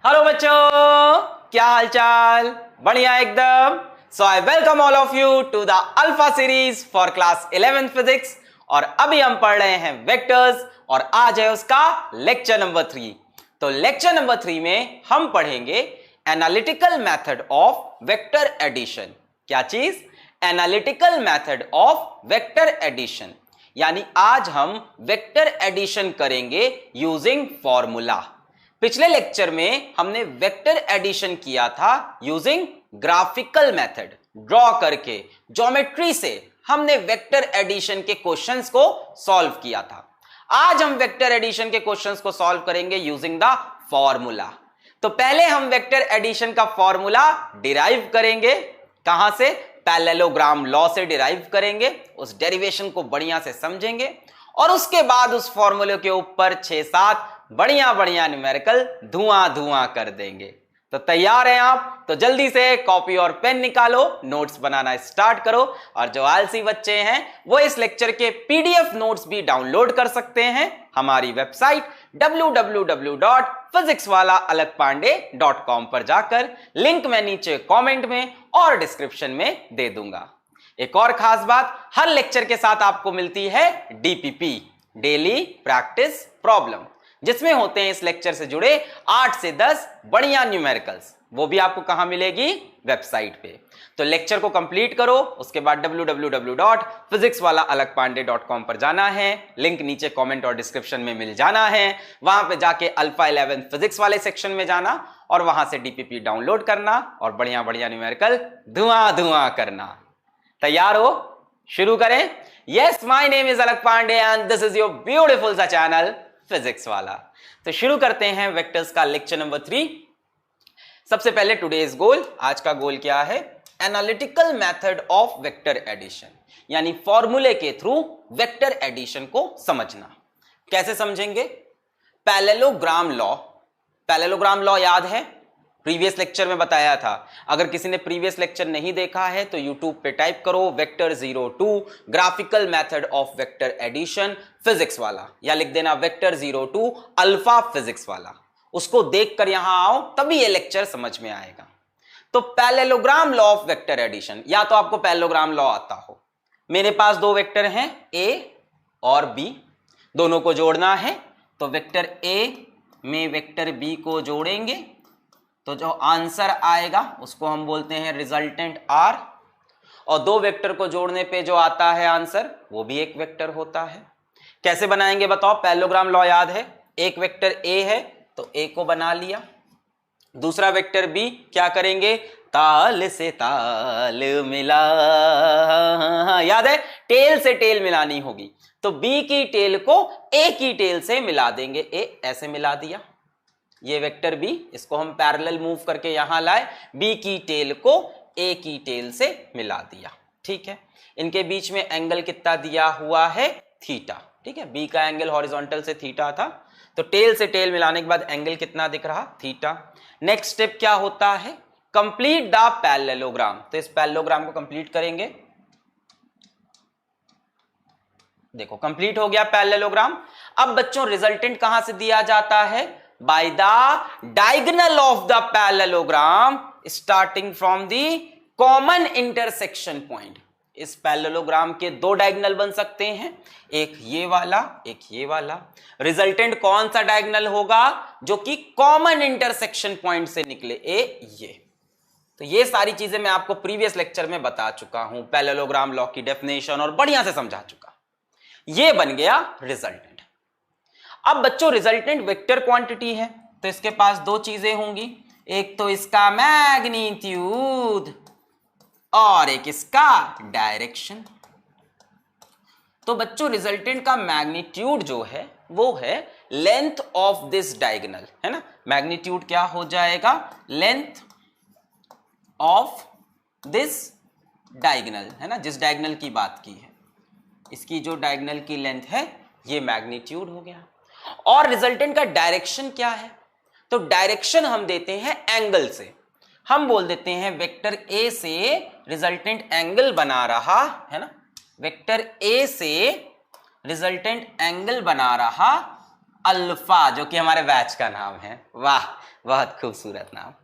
Hello बच्चों, क्या हाल चाल? बढ़िया एकदम। So I welcome all of you to the alpha series for class 11th physics. और अभी हम पढ़ रहे हैं वेक्टर्स और आज है उसका लेक्चर नंबर 3। तो लेक्चर नंबर 3 में हम पढ़ेंगे analytical method of vector addition. क्या चीज? Analytical method of vector addition. यानी आज हम वेक्टर एडिशन करेंगे यूजिंग फॉर्मूला। पिछले लेक्चर में हमने वेक्टर एडिशन किया था यूजिंग ग्राफिकल मेथड, ड्रॉ करके ज्योमेट्री से हमने वेक्टर एडिशन के क्वेश्चंस को सॉल्व किया था। आज हम वेक्टर एडिशन के क्वेश्चंस को सॉल्व करेंगे यूजिंग द फॉर्मूला। तो पहले हम वेक्टर एडिशन का फॉर्मूला डिराइव करेंगे। कहां से? पैरेललोग्राम लॉ से डिराइव करेंगे। उस डेरिवेशन को बढ़िया से समझेंगे और उसके बाद उस फॉर्मूले के ऊपर 6-7 बढ़िया बढ़िया न्यूमेरिकल धुआं कर देंगे। तो तैयार हैं आप? तो जल्दी से कॉपी और पेन निकालो, नोट्स बनाना स्टार्ट करो। और जो आलसी बच्चे हैं वो इस लेक्चर के पीडीएफ नोट्स भी डाउनलोड कर सकते हैं हमारी वेबसाइट www.physicswalaalagbpande.com पर जाकर। लिंक मैं नीचे कमेंट में और डिस्क्रिप्शन में दे दूंगा। एक और खास बात, हर लेक्चर के साथ आपको मिलती है डीपीपी, डेली प्रैक्टिस प्रॉब्लम, जिसमें होते हैं इस लेक्चर से जुड़े 8 से 10 बढ़िया न्यूमेरिकल्स। वो भी आपको कहां मिलेगी? वेबसाइट पे। तो लेक्चर को कंप्लीट करो, उसके बाद www.physicswalaalagbpande.com पर जाना है। लिंक नीचे कमेंट और डिस्क्रिप्शन में मिल जाना है। वहां पे जाके अल्फा 11 फिजिक्स वाले सेक्शन में जाना और वहां से डीपीपी डाउनलोड करना और बढ़िया बढ़िया न्यूमेरिकल धुआं करना। तैयार हो? शुरू करें। Yes, my name is Alakh Pandey and this is your beautiful सा चैनल फिजिक्स वाला। तो शुरू करते हैं वेक्टर्स का लेक्चर नंबर 3। सबसे पहले टुडेज गोल, आज का गोल क्या है? Analytical method of vector addition, यानी फॉर्मूले के थ्रू वेक्टर एडिशन को समझना। कैसे समझेंगे? Parallelogram law. पैरेललोग्राम लॉ याद है? प्रीवियस लेक्चर में बताया था। अगर किसी ने प्रीवियस लेक्चर नहीं देखा है तो यूट्यूब पे टाइप करो vector 02 graphical method of vector addition Physics Wallah, या लिख देना वेक्टर 02 अल्फा फिजिक्स वाला। उसको देखकर यहां आओ, तभी ये लेक्चर समझ में आएगा। तो parallelogram law of vector addition, या तो आपको पैरेललोग्राम लॉ आता हो। मेरे पास दो वेक्टर हैं ए और बी, दोनों को जोड़ना है। तो वेक्टर ए में वेक्टर बी को जोड़ेंगे तो जो आंसर आएगा उसको हम बोलते हैं रिजल्टेंट आर। और दो वेक्टर को जोड़ने पे जो आता है आंसर वो भी एक वेक्टर होता है। कैसे बनाएंगे बताओ? पैरेललोग्राम लॉ याद है। एक वेक्टर ए है तो ए को बना लिया। दूसरा वेक्टर बी, क्या करेंगे? ताल से ताल मिला, याद है? टेल से टेल मिलानी होगी। तो बी की टेल को ए की टेल से मिला देंगे। ए ऐसे मिला दिया, ये वेक्टर बी, इसको हम पैरेलल मूव करके यहां लाए, बी की टेल को ए की टेल से मिला दिया। ठीक है, इनके बीच में एंगल कितना दिया हुआ है? थीटा। ठीक है, बी का एंगल हॉरिजॉन्टल से थीटा था, तो टेल से टेल मिलाने के बाद एंगल कितना दिख रहा? थीटा। नेक्स्ट स्टेप क्या होता है? Complete the parallelogram. तो इस पैरेललोग्राम को कंप्लीट करेंगे। देखो कंप्लीट हो गया पैरेललोग्राम। अब बच्चों रिजल्टेंट कहां से दिया जाता है? by the diagonal of the parallelogram starting from the common intersection point। इस पैरेललोग्राम के दो डायगोनल बन सकते हैं, एक ये वाला, एक ये वाला। रिजल्टेंट कौन सा डायगोनल होगा? जो कि कॉमन इंटरसेक्शन पॉइंट से निकले, ये। तो ये सारी चीजें मैं आपको प्रीवियस लेक्चर में बता चुका हूं, पैरेललोग्राम लॉ की डेफिनेशन और बढ़िया से समझा चुका। ये बन गया रिजल्टेंट। अब बच्चों रिजल्टेंट वेक्टर क्वांटिटी है तो इसके पास दो चीजें होंगी, एक तो इसका मैग्नीट्यूड और एक इसका डायरेक्शन। तो बच्चों रिजल्टेंट का मैग्नीट्यूड जो है वो है लेंथ ऑफ दिस डायगोनल, है ना? मैग्नीट्यूड क्या हो जाएगा? लेंथ ऑफ दिस डायगोनल, है ना? जिस डायगोनल की बात की है, इसकी जो डायगोनल की लेंथ है ये मैग्नीट्यूड हो गया। और रिजल्टेंट का डायरेक्शन क्या है? तो डायरेक्शन हम देते हैं एंगल से। हम बोल देते हैं वेक्टर ए से रिजल्टेंट एंगल बना रहा है ना, वेक्टर ए से रिजल्टेंट एंगल बना रहा अल्फा, जो कि हमारे बैच का नाम है। वाह, बहुत खूबसूरत नाम।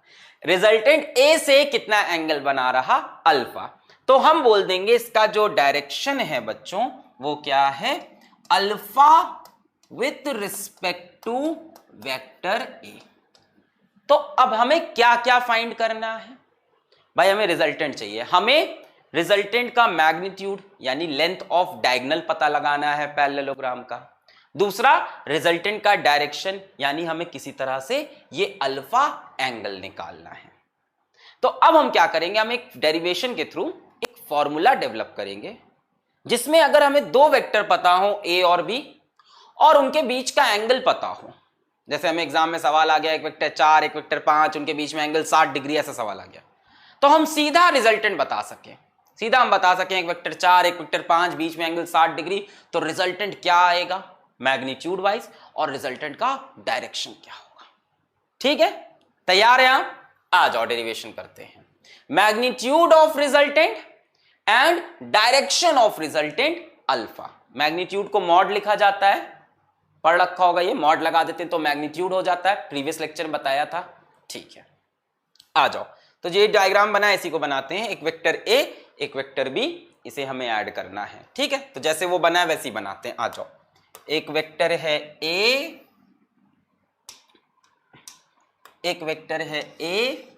रिजल्टेंट ए से कितना एंगल बना रहा? अल्फा। तो हम बोल देंगे इसका जो डायरेक्शन है बच्चों वो क्या है? Alpha with respect to vector A. तो अब हमें क्या क्या फाइंड करना है भाई? हमें रिजल्टेंट चाहिए। हमें रिजल्टेंट का मैग्नीट्यूड यानी लेंथ ऑफ डायगोनल पता लगाना है पैरेललोग्राम का। दूसरा, रिजल्टेंट का डायरेक्शन यानी हमें किसी तरह से ये अल्फा एंगल निकालना है। तो अब हम क्या करेंगे? हम एक डेरिवेशन के थ्रू एक फॉर्मूला डेवलप करेंगे जिसमें अगर हमें दो वेक्टर पता हो ए और बी और उनके बीच का एंगल पता हो, जैसे हमें एग्जाम में सवाल आ गया एक वेक्टर 4 एक वेक्टर 5 उनके बीच में एंगल 60 डिग्री, ऐसा सवाल आ गया, तो हम सीधा रिजल्टेंट बता सकें। सीधा हम बता सकें एक वेक्टर 4 एक वेक्टर 5 बीच में एंगल 60 डिग्री, तो रिजल्टेंट क्या आएगा मैग्नीट्यूड वाइज और रिजल्टेंट का डायरेक्शन क्या होगा। ठीक है, तैयार है आप? आ जाओ डेरिवेशन करते हैं। Magnitude of resultant and direction of resultant alpha. Magnitude को मॉड लिखा जाता है, पढ़ रखा होगा ये, मॉड लगा देते हैं तो मैग्नीट्यूड हो जाता है, प्रीवियस लेक्चर में बताया था। ठीक है, आ जाओ। तो ये डायग्राम बना है, इसी को बनाते हैं। एक वेक्टर ए एक वेक्टर बी, इसे हमें ऐड करना है। ठीक है, तो जैसे वो बना है वैसे ही बनाते हैं। आ जाओ, एक वेक्टर है ए, एक वेक्टर है ए,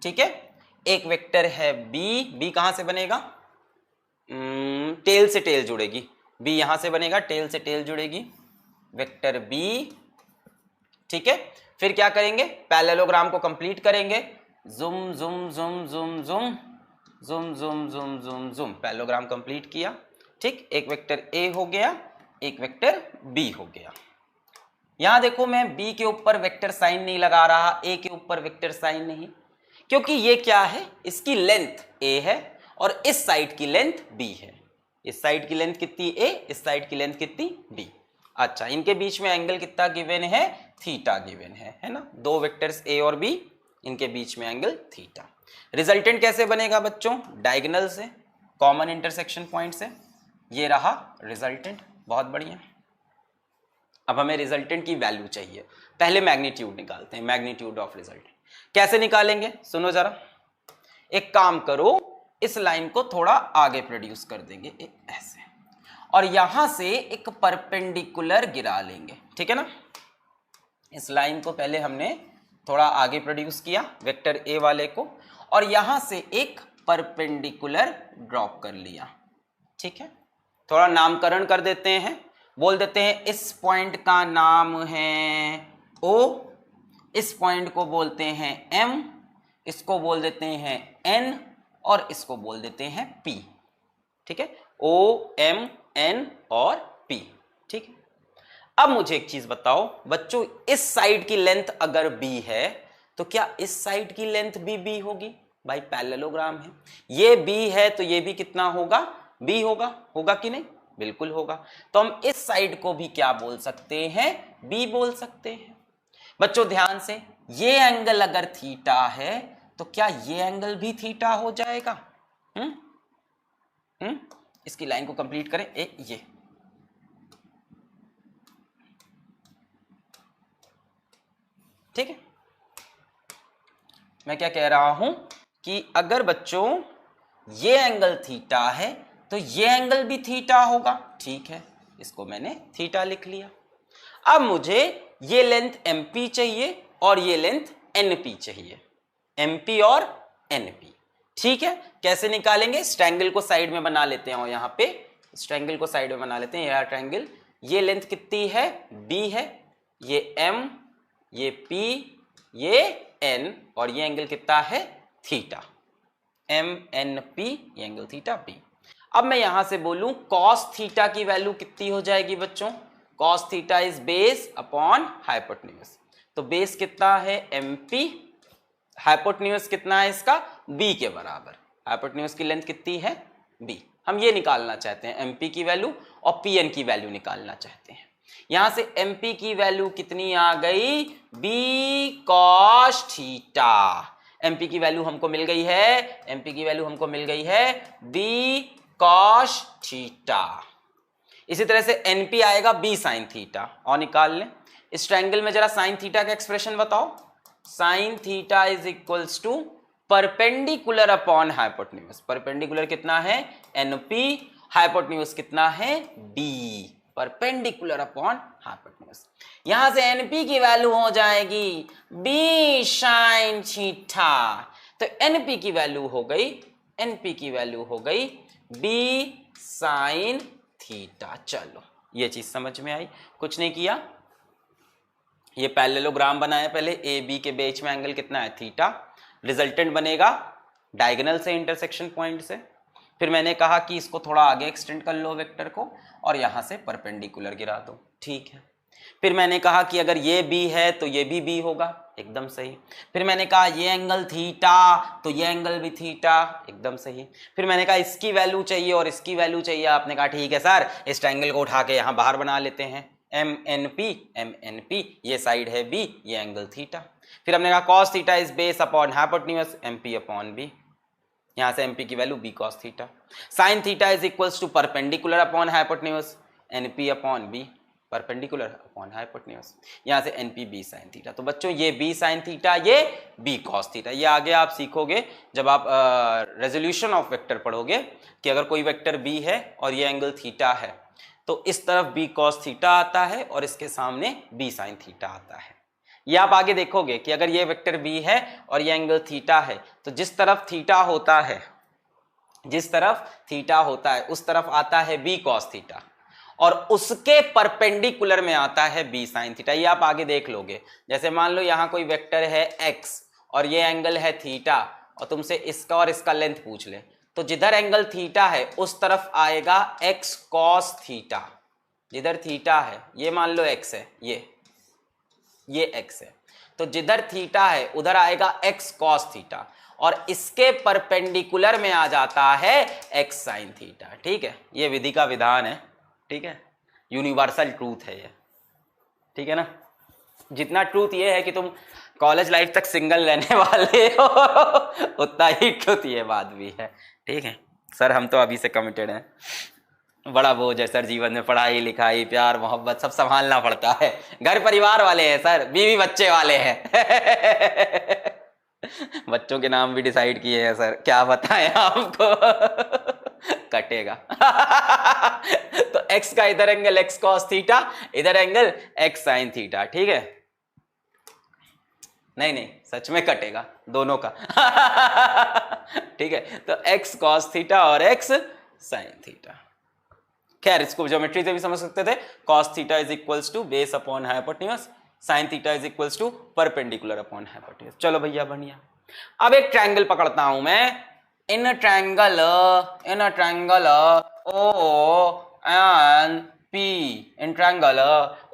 ठीक है, एक वेक्टर है बी। बी कहां से बनेगा? टेल से टेल जुड़ेगी, बी यहां से बनेगा, टेल से टेल जुड़ेगी, वेक्टर बी। ठीक है, फिर क्या करेंगे? पैरेललोग्राम को कंप्लीट करेंगे। जुम जुम जुम जुम जुम जुम जुम जुम जुम जुम, पैरेललोग्राम कंप्लीट किया। ठीक, एक वेक्टर ए हो गया, एक वेक्टर बी हो गया। यहां देखो मैं बी के ऊपर वेक्टर साइन नहीं लगा रहा, ए के ऊपर वेक्टर साइन नहीं, क्योंकि ये क्या है? इसकी लेंथ ए है और इस साइड की लेंथ बी है। इस साइड की लेंथ कितनी? ए, इस साइड की लेंथ कितनी? बी। अच्छा, इनके बीच में एंगल कितना गिवन है? थीटा गिवन है ना? दो वेक्टर्स ए और बी, इनके बीच में एंगल थीटा। रिजल्टेंट कैसे बनेगा बच्चों? डायगोनल से, कॉमन इंटरसेक्शन पॉइंट से। ये रहा रिजल्टेंट, बहुत बढ़िया। अब हमें रिजल्टेंट की वैल्यू चाहिए, पहले मैग्नीट्यूड निकालते हैं। मैग्नीट्यूड ऑफ रिजल्टेंट कैसे निकालेंगे? सुनो जरा, एक काम करो, इस लाइन को थोड़ा आगे प्रोड्यूस कर देंगे ऐसे, और यहां से एक परपेंडिकुलर गिरा लेंगे। ठीक है ना? इस लाइन को पहले हमने थोड़ा आगे प्रोड्यूस किया वेक्टर ए वाले को, और यहां से एक परपेंडिकुलर ड्रॉप कर लिया। ठीक है, थोड़ा नामकरण कर देते हैं, बोल देते हैं इस पॉइंट का नाम है ओ, इस पॉइंट को बोलते हैं एम, इसको बोल देते हैं एन, और इसको बोल देते हैं पी। ठीक है, ओ एम एन और पी। ठीक है, अब मुझे एक चीज बताओ बच्चों, इस साइड की लेंथ अगर बी है तो क्या इस साइड की लेंथ भी बी होगी? भाई पैरेललोग्राम है, ये बी है तो ये भी कितना होगा? बी होगा। होगा कि नहीं? बिल्कुल होगा। तो हम इस साइड को भी क्या बोल सकते हैं? बी बोल सकते हैं। बच्चों ध्यान से, ये एंगल अगर थीटा है तो क्या ये एंगल भी थीटा हो जाएगा? इसकी लाइन को कंप्लीट करें। ये ठीक है, मैं क्या कह रहा हूं कि अगर बच्चों ये एंगल थीटा है तो ये एंगल भी थीटा होगा। ठीक है, इसको मैंने थीटा लिख लिया। अब मुझे ये लेंथ MP चाहिए और ये लेंथ NP चाहिए, MP और NP। ठीक है, कैसे निकालेंगे? इस ट्रायंगल को साइड में बना लेते हैं, और यहाँ पे इस ट्रायंगल को साइड में बना लेते हैं। यह ट्रायंगल, ये लेंथ कितनी है? B है, ये M, ये P, ये N, और ये एंगल कितना है? थीटा। MNP, ये एंगल थीटा B। अब मैं यहां से बोलूं cos थीटा की वैल्यू कितनी हो जाएगी बच्चों? cos theta is base upon hypotenuse. तो बेस कितना है? MP, हाइपोटेन्यूज कितना है इसका? B के बराबर। हाइपोटेन्यूज की लेंथ कितनी है? B। हम ये निकालना चाहते हैं MP की वैल्यू, और PN की वैल्यू निकालना चाहते हैं। यहां से MP की वैल्यू कितनी आ गई? B cos theta. MP की वैल्यू हमको मिल गई है, MP की वैल्यू हमको मिल गई है B cos थीटा। इसी तरह से NP आएगा B साइन थीटा, और निकाल लें। इस ट्रायंगल में जरा साइन थीटा का एक्सप्रेशन बताओ। Sine theta is equals to perpendicular upon hypotenuse. Perpendicular कितना है NP, हाइपोटेन्यूज कितना है D, परपेंडिकुलर अपॉन हाइपोटेन्यूज। यहां से NP की वैल्यू हो जाएगी B साइन थीटा, तो NP की वैल्यू हो गई, NP की वैल्यू हो गई B साइन थीटा। चलो ये चीज समझ में आई, कुछ नहीं किया, ये पैरेललोग्राम बनाया पहले, ए बी के बीच में एंगल कितना है थीटा, रिजल्टेंट बनेगा डायगोनल से इंटरसेक्शन पॉइंट से। फिर मैंने कहा कि इसको थोड़ा आगे एक्सटेंड कर लो वेक्टर को और यहां से परपेंडिकुलर गिरा दो, ठीक है। फिर मैंने कहा कि अगर ये बी है तो ये भी बी होगा, एकदम सही। फिर मैंने कहा ये एंगल थीटा तो ये एंगल भी थीटा, एकदम सही। फिर मैंने कहा इसकी वैल्यू चाहिए और इसकी वैल्यू चाहिए, आपने कहा ठीक है सर इस ट्रायंगल को उठा के यहां बाहर बना लेते हैं, MNP, ये साइड है B, ये एंगल थीटा। फिर हमने कहा cos theta is base upon hypotenuse MP upon B, यहां से MP की value B cos theta. sin theta is equals to perpendicular upon hypotenuse NP upon B, perpendicular upon hypotenuse, यहां से NP B sin theta. तो बच्चों ये B sin theta, ये B cos theta, ये आगे आप सीखोगे जब आप रेजोल्यूशन ऑफ वेक्टर पढ़ोगे कि अगर कोई वेक्टर B है और ये एंगल थीटा है तो इस तरफ B cos थीटा आता है और इसके सामने B sin थीटा आता है। ये आप आगे देखोगे कि अगर ये वेक्टर B है और ये एंगल थीटा है तो जिस तरफ थीटा होता है, जिस तरफ थीटा होता है उस तरफ आता है B cos थीटा और उसके परपेंडिकुलर में आता है B sin थीटा। ये आप आगे देख लोगे। जैसे मान लो यहां कोई वेक्टर है X और ये एंगल है थीटा और तुमसे इसका और इसका लेंथ पूछ ले, तो जिधर एंगल थीटा है उस तरफ आएगा x cos थीटा। जिधर थीटा है, ये मान लो x है, ये x है, तो जिधर थीटा है उधर आएगा x cos थीटा और इसके परपेंडिकुलर में आ जाता है x sin थीटा, ठीक है। ये विधि का विधान है, ठीक है, यूनिवर्सल ट्रूथ है ये, ठीक है ना। जितना ट्रूथ ये है कि तुम कॉलेज लाइफ तक सिंगल रहने वाले हो उतना ही ट्रूथ ये बात भी है, ठीक है। सर हम तो अभी से कमिटेड हैं, बड़ा बोझ है सर जीवन में, पढ़ाई लिखाई प्यार मोहब्बत सब संभालना पड़ता है, घर परिवार वाले हैं सर, बीवी बच्चे वाले हैं बच्चों के नाम भी डिसाइड किए हैं सर, क्या बताएं आपको कटेगा तो x का इधर एंगल x cos थीटा, इधर एंगल x sin थीटा, ठीक है। नहीं सच में कटेगा दोनों का ठीक है। तो x cos थीटा और x sin थीटा, खैर इसको ज्योमेट्री से भी समझ सकते थे। cos theta is equals to base upon hypotenuse, sin theta is equals to perpendicular upon hypotenuse. चलो भैया बढ़िया। अब एक ट्रायंगल पकड़ता हूं मैं, in triangle ONP, in triangle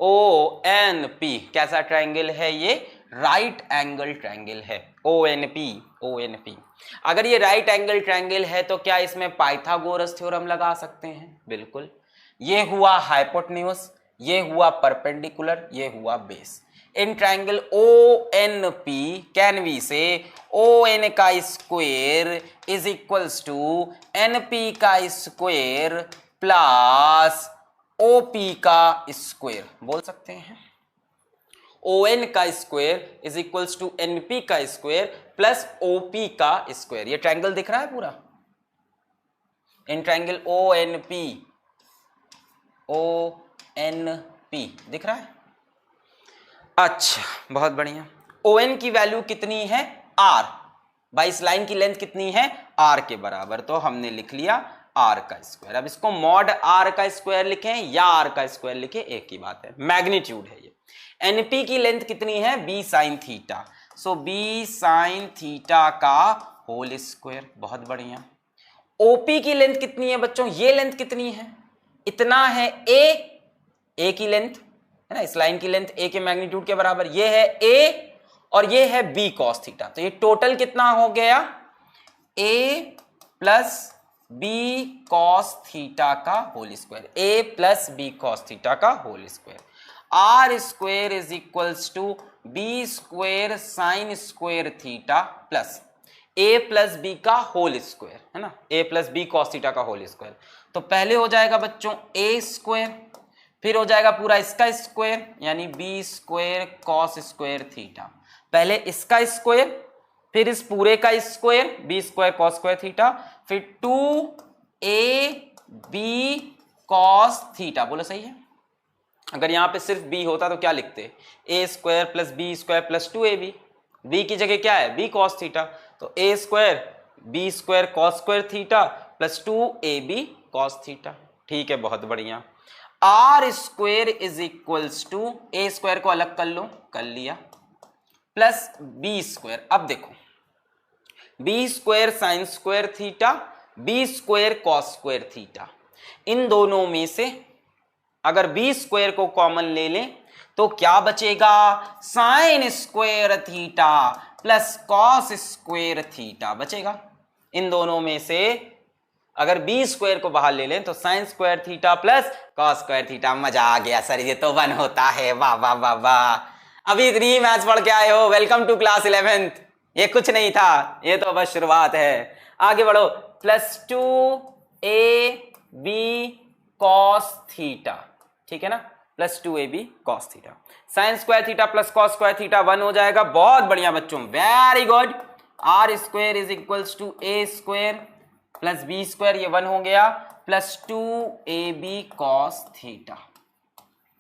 ONP कैसा ट्रायंगल है ये? राइट एंगल ट्रायंगल है ONP। अगर ये राइट एंगल ट्रायंगल है तो क्या इसमें पाइथागोरस थ्योरम लगा सकते हैं? बिल्कुल। ये हुआ हाइपोटेन्यूज, ये हुआ परपेंडिकुलर, ये हुआ base. In triangle ONP can we say ON का square is equals to NP का स्क्वायर प्लस OP का स्क्वायर, बोल सकते हैं। ON का square is equals to NP का स्क्वायर प्लस OP का स्क्वायर। ये ट्रायंगल दिख रहा है पूरा, इन ट्रायंगल ONP दिख रहा है। अच्छा बहुत बढ़िया। ON की वैल्यू कितनी है? R। भाई इस लाइन की लेंथ कितनी है? R के बराबर, तो हमने लिख लिया R का स्क्वायर। अब इसको मॉड R का स्क्वायर लिखें या R का स्क्वायर लिखें, एक ही बात है, मैग्नीट्यूड है ये। NP की लेंथ कितनी है? B sin थीटा, सो B sin थीटा का होल स्क्वायर, बहुत बढ़िया। OP की लेंथ कितनी है बच्चों? ये लेंथ कितनी है? इतना है A की लेंथ है ना, इस लाइन की लेंथ A के मैग्नीट्यूड के बराबर, ये है A और ये है B cos थीटा, तो ये टोटल कितना हो गया? A plus B cos theta का whole square, A plus B cos theta का whole square. R square is equals to B square sine square theta plus A plus B का whole square, है ना, A plus B cos theta का whole square. तो पहले हो जाएगा बच्चों ए स्क्वायर, फिर हो जाएगा पूरा इसका स्क्वायर यानी B square cos square theta. पहले इसका स्क्वायर, फिर इस पूरे का square B square cos square theta, फिर 2ab कॉस थीटा। बोलो सही है? अगर यहां पे सिर्फ b होता तो क्या लिखते, A square plus B square plus 2ab। b की जगह क्या है, b कॉस थीटा, तो A square B square cos square theta plus 2ab cos theta. ठीक है, बहुत बढ़िया। R square is equals to, A square को अलग कर लो, कर लिया, प्लस बी स्क्वायर। अब देखो B square sine square theta, B square cos square theta, इन दोनों में से अगर बी स्क्वायर को कॉमन ले लें तो क्या बचेगा, sign square theta plus cos square theta बचेगा। इन दोनों में से अगर बी स्क्वायर को बाहर ले लें तो sign square theta plus cos square theta. मजा आ गया सर, ये तो 1 होता है। वाह वाह वाह वाह, अभी इतनी मैथ्स पढ़ के आए हो, वेलकम टू क्लास 11th। ये कुछ नहीं था, ये तो बस शुरुआत है। आगे बढ़ो, प्लस 2ab कॉस थीटा, ठीक है ना, plus 2ab cos theta. Sine square theta plus cos square theta 1 हो जाएगा। बहुत बढ़िया बच्चों, very good. R square is equals to A square plus B square, ये 1 हो गया, प्लस 2ab कॉस थीटा।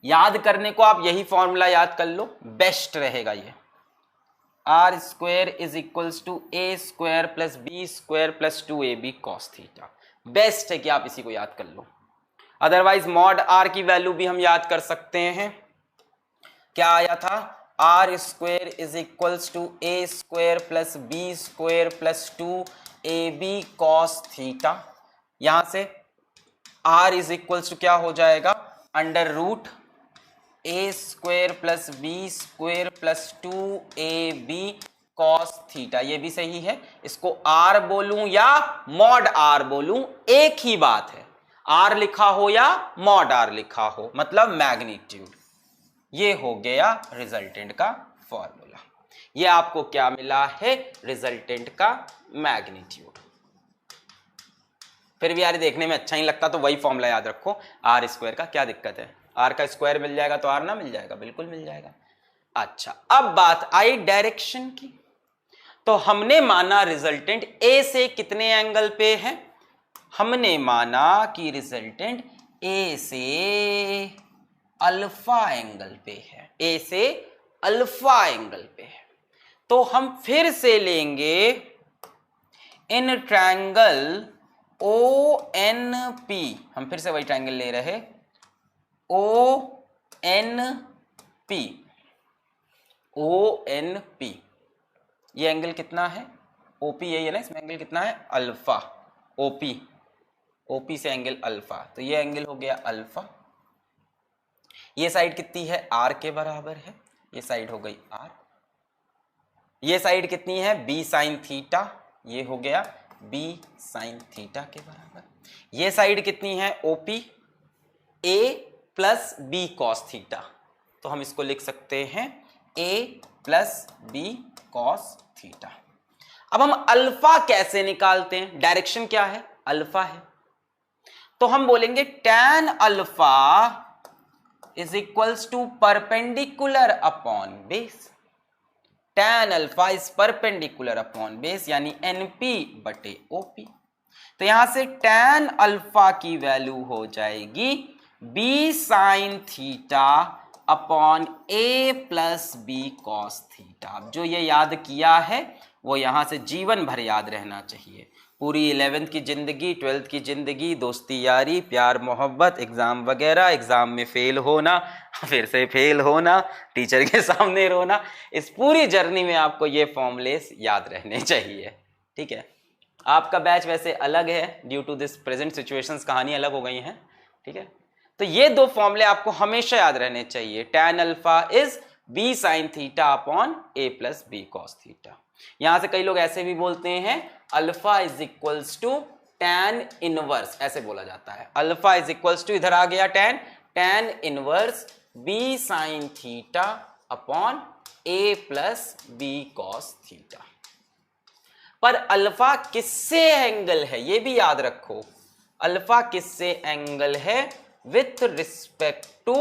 याद करने को आप यही फॉर्मूला याद कर लो, बेस्ट रहेगा ये। R square is equals to A square plus B square plus 2ab cos theta. Best है कि आप इसी को याद कर लो। अदरवाइज मॉड आर की वैल्यू भी हम याद कर सकते हैं। क्या आया था, R square is equals to A square plus B square plus 2ab cos theta. यहां से आर इज इक्वल्स टू क्या हो जाएगा, under root A square plus B square plus 2ab cos theta. ये भी सही है, इसको आर बोलूं या मॉड आर बोलूं एक ही बात है, आर लिखा हो या मॉड आर लिखा हो, मतलब मैग्नीट्यूड। ये हो गया रिजल्टेंट का फॉर्मूला। ये आपको क्या मिला है, रिजल्टेंट का मैग्नीट्यूड। फिर भी यार देखने में अच्छा ही लगता तो वही फॉर्मूला याद रखो, आर स्क्वायर का। क्या दिक्कत है, आर का स्क्वायर मिल जाएगा तो आर ना मिल जाएगा, बिल्कुल मिल जाएगा। अच्छा, अब बात आई डायरेक्शन की। तो हमने माना रिजल्टेंट ए से कितने एंगल पे है, हमने माना कि रिजल्टेंट ए से अल्फा एंगल पे है, ए से अल्फा एंगल पे है। तो हम फिर से लेंगे इन ट्रायंगल ONP, हम फिर से वही ट्रायंगल ले रहे, ONP। ये एंगल कितना है, OP यही है ना, इसमें एंगल कितना है, अल्फा। OP से एंगल अल्फा, तो ये एंगल हो गया अल्फा। ये साइड कितनी है, R के बराबर है, ये साइड हो गई R। ये साइड कितनी है, B साइन थीटा, ये हो गया B साइन थीटा के बराबर। ये साइड कितनी है, OP, A plus B cos theta, तो हम इसको लिख सकते हैं A plus B cos theta. अब हम अल्फा कैसे निकालते हैं, डायरेक्शन क्या है, अल्फा है, तो हम बोलेंगे tan alpha is equals to perpendicular upon base. tan alpha is perpendicular upon base यानी NP बटे OP। तो यहां से tan अल्फा की वैल्यू हो जाएगी B sine theta upon A plus B cos theta. जो ये याद किया है वो यहां से जीवन भर याद रहना चाहिए। पूरी 11th की जिंदगी, 12th की जिंदगी, दोस्ती यारी, प्यार मोहब्बत, एग्जाम वगैरह, एग्जाम में फेल होना, फिर से फेल होना, टीचर के सामने रोना, इस पूरी जर्नी में आपको ये फॉर्मूलेस याद रहने चाहिए। ठीक है, आपका बैच वैसे अलग है, due to this present situations कहानी अलग हो गई है। ठीक है, तो ये दो फॉर्मूले आपको हमेशा याद रहने चाहिए। tan alpha is B sine theta upon A plus B cos theta. यहां से कई लोग ऐसे भी बोलते हैं alpha is equals to tan inverse, ऐसे बोला जाता है। अल्फा इज इक्वल्स टू, इधर आ गया tan inverse B sine theta upon A plus B cos theta. पर अल्फा किससे एंगल है ये भी याद रखो, अल्फा किससे एंगल है, with respect to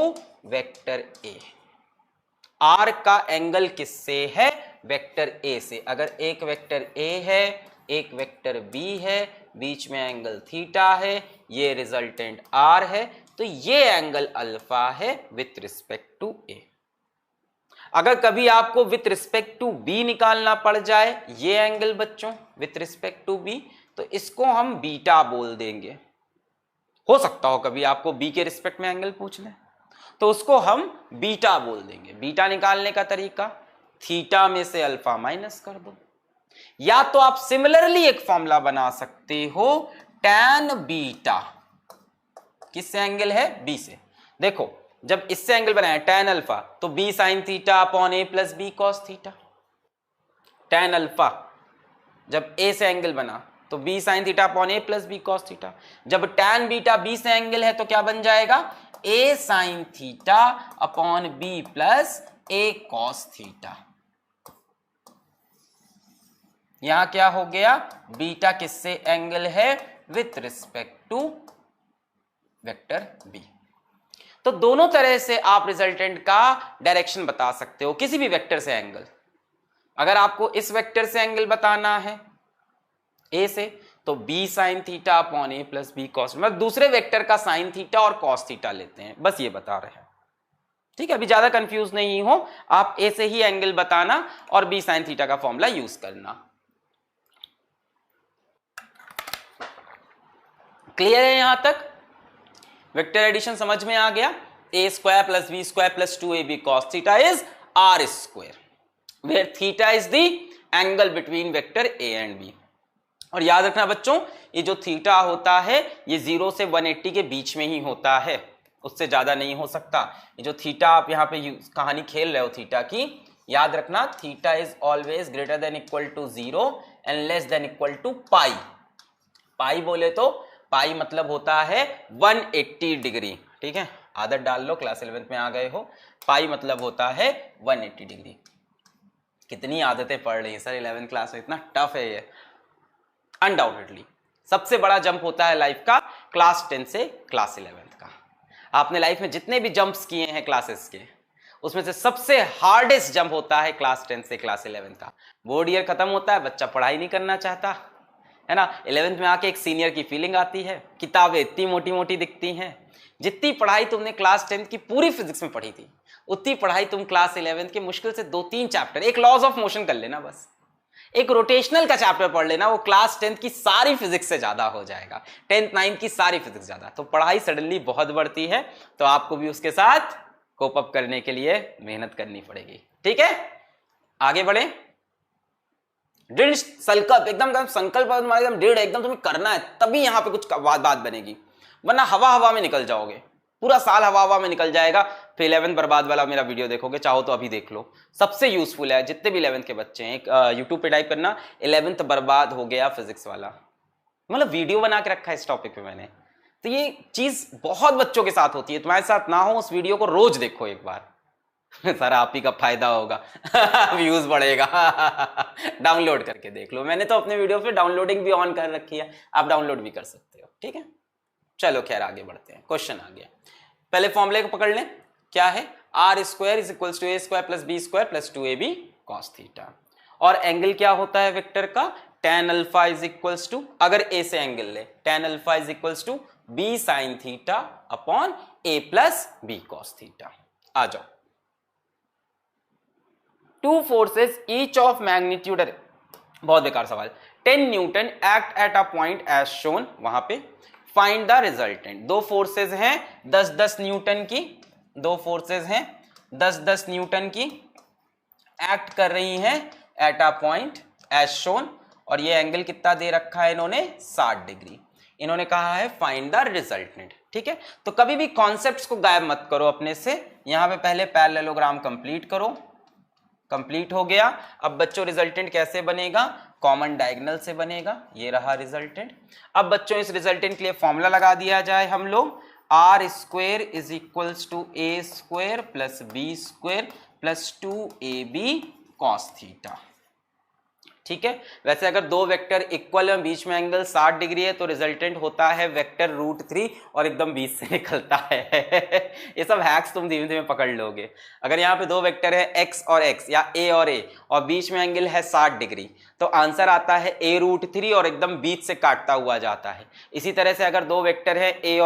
vector A. R का एंगल किससे है, वेक्टर ए से। अगर एक वेक्टर ए है, एक वेक्टर बी है, बीच में एंगल थीटा है, ये रिजल्टेंट आर है, तो ये एंगल अल्फा है विथ रिस्पेक्ट टू ए। अगर कभी आपको विथ रिस्पेक्ट टू बी निकालना पड़ जाए, ये एंगल बच्चों विथ रिस्पेक्ट टू बी, तो इसको हम बीटा बोल देंगे। हो सकता हो कभी आपको बी के रिस्पेक्ट में एंगल पूछ ले, तो उसको हम बीटा बोल देंगे। बीटा निकालने का तरीका, थीटा में से अल्फा माइनस कर दो, या तो आप सिमिलरली एक फॉर्मूला बना सकते हो, tan बीटा किससे एंगल है, बी से। देखो जब इससे एंगल बनाया tan अल्फा, तो b sin theta upon a plus b cos theta. tan alpha जब a से एंगल बना तो b sin theta upon a plus b cos theta. जब tan बीटा b से एंगल है तो क्या बन जाएगा, a sin theta upon b plus a cos theta. यहां क्या हो गया, बीटा किससे एंगल है, with respect to vector b। तो दोनों तरह से आप रिजल्टेंट का डायरेक्शन बता सकते हो, किसी भी वेक्टर से एंगल। अगर आपको इस वेक्टर से एंगल बताना है a से, तो b sine theta upon a plus b cos, मतलब दूसरे वेक्टर का साइन थीटा और कॉस थीटा लेते हैं, बस ये बता रहे हैं। ठीक है, अभी ज्यादा कंफ्यूज नहीं हो, आप a से ही एंगल बताना और b साइन थीटा का फॉर्मूला यूज करना। क्लियर है यहां तक, वेक्टर एडिशन समझ में आ गया। a square plus B square plus 2ab cos theta is r square, where theta is the angle between vector a and b। और याद रखना बच्चों, ये जो थीटा होता है ये 0 से 180 के बीच में ही होता है, उससे ज्यादा नहीं हो सकता। ये जो थीटा आप यहाँ पे कहानी खेल रहे हो थीटा की, याद रखना theta is always greater than equal to 0 and less than equal to pi. Pi बोले तो पाई मतलब होता है 180 डिग्री। ठीक है, आदत डाल लो, क्लास 11th में आ गए हो। पाई मतलब होता है 180 डिग्री। कितनी आदतें पढ़ रही हैं सर 11th क्लास में, इतना टफ है ये। अनडाउटेडली सबसे बड़ा जंप होता है लाइफ का क्लास 10 से क्लास 11th का। आपने लाइफ में जितने भी जंप्स किए हैं क्लासेस के, उसमें से सबसे हार्डेस्ट जंप होता है क्लास 10 से क्लास 11 का। बोर्ड ईयर खत्म होता है, बच्चा पढ़ाई नहीं करना चाहता है ना, 11th में आके एक सीनियर की फीलिंग आती है, किताबें इतनी मोटी मोटी दिखती हैं। जितनी पढ़ाई तुमने क्लास 10 की पूरी फिजिक्स में पढ़ी थी, उतनी पढ़ाई तुम क्लास 11th के मुश्किल से 2-3 चैप्टर, एक लॉज ऑफ मोशन कर लेना, बस एक रोटेशनल का चैप्टर पढ़ लेना, वो क्लास 10th की सारी फिजिक्स से ज्यादा हो जाएगा, 10th 9th की सारी फिजिक्स ज्यादा। तो पढ़ाई सडनली बहुत बढ़ती है, तो आपको भी उसके साथ कोप अप करने के लिए मेहनत करनी पड़ेगी। ठीक है, आगे बढ़े। दृढ़ संकल्प, एकदम संकल्प एकदम दृढ़, एकदम तुम्हें करना है, तभी यहां पे कुछ बात बनेगी, वरना हवा हवा में निकल जाओगे, पूरा साल हवा हवा में निकल जाएगा। फिर 11th बर्बाद वाला मेरा वीडियो देखोगे, चाहो तो अभी देख लो, सबसे यूजफुल है। जितने भी 11th के बच्चे हैं, एक यूट्यूब पे टाइप करना 11th बर्बाद हो गया फिजिक्स वाला, मतलब वीडियो बना के रखा है इस टॉपिक पे मैंने। तो ये चीज बहुत बच्चों के साथ होती है, तुम्हारे साथ ना हो, उस वीडियो को रोज देखो एक बार सर आप ही का फायदा होगा व्यूज बढ़ेगा डाउनलोड करके देख लो, मैंने तो अपने वीडियो पे डाउनलोडिंग भी ऑन कर रखी है, आप डाउनलोड भी कर सकते हो। ठीक है, चलो खैर आगे बढ़ते हैं, क्वेश्चन आ गया। पहले फॉर्मूले को पकड़ लें, क्या है, R square is equal to A square plus B square plus 2ab cos theta. और एंगल क्या होता है वेक्टर का, tan alpha is equal to, अगर ए से एंगल ले, tan alpha is equal to b sin theta upon a plus b cos theta. आ जाओ, two forces each of magnitude, बहुत बेकार सवाल, 10 newton act at a point as shown, वहां पे फाइंड द रिजल्टेंट। दो फोर्सेस हैं 10-10 न्यूटन की, दो फोर्सेस हैं 10-10 न्यूटन की, एक्ट कर रही हैं at a point as shown, और ये एंगल कितना दे रखा है इन्होंने, 60 डिग्री। इन्होंने कहा है फाइंड द रिजल्टेंट। ठीक है, तो कभी भी कॉन्सेप्ट्स को गायब मत करो अपने से, यहां पे पहले पैरेललोग्राम कंप्लीट करो। कंप्लीट हो गया, अब बच्चों रिजल्टेंट कैसे बनेगा, कॉमन डायगोनल से बनेगा, ये रहा रिजल्टेंट। अब बच्चों इस रिजल्टेंट के लिए फॉर्मूला लगा दिया जाए हम लोग, R square is equals to A square plus B square plus 2ab cos theta. ठीक है। वैसे अगर दो वेक्टर इक्वल है, बीच में एंगल 60 डिग्री है, तो रिजल्टेंट होता है वेक्टर √3 और एकदम बीच से निकलता है। ये सब हैक्स तुम धीमे धीमे पकड़ लोगे। अगर यहाँ पे दो वेक्टर है x और x या a और बीच में एंगल है 60 डिग्री, तो आंसर आता है a√3 और एकदम बीच से काटता हुआ जाता है। इसी तरह से अगर दो वेक्टर है a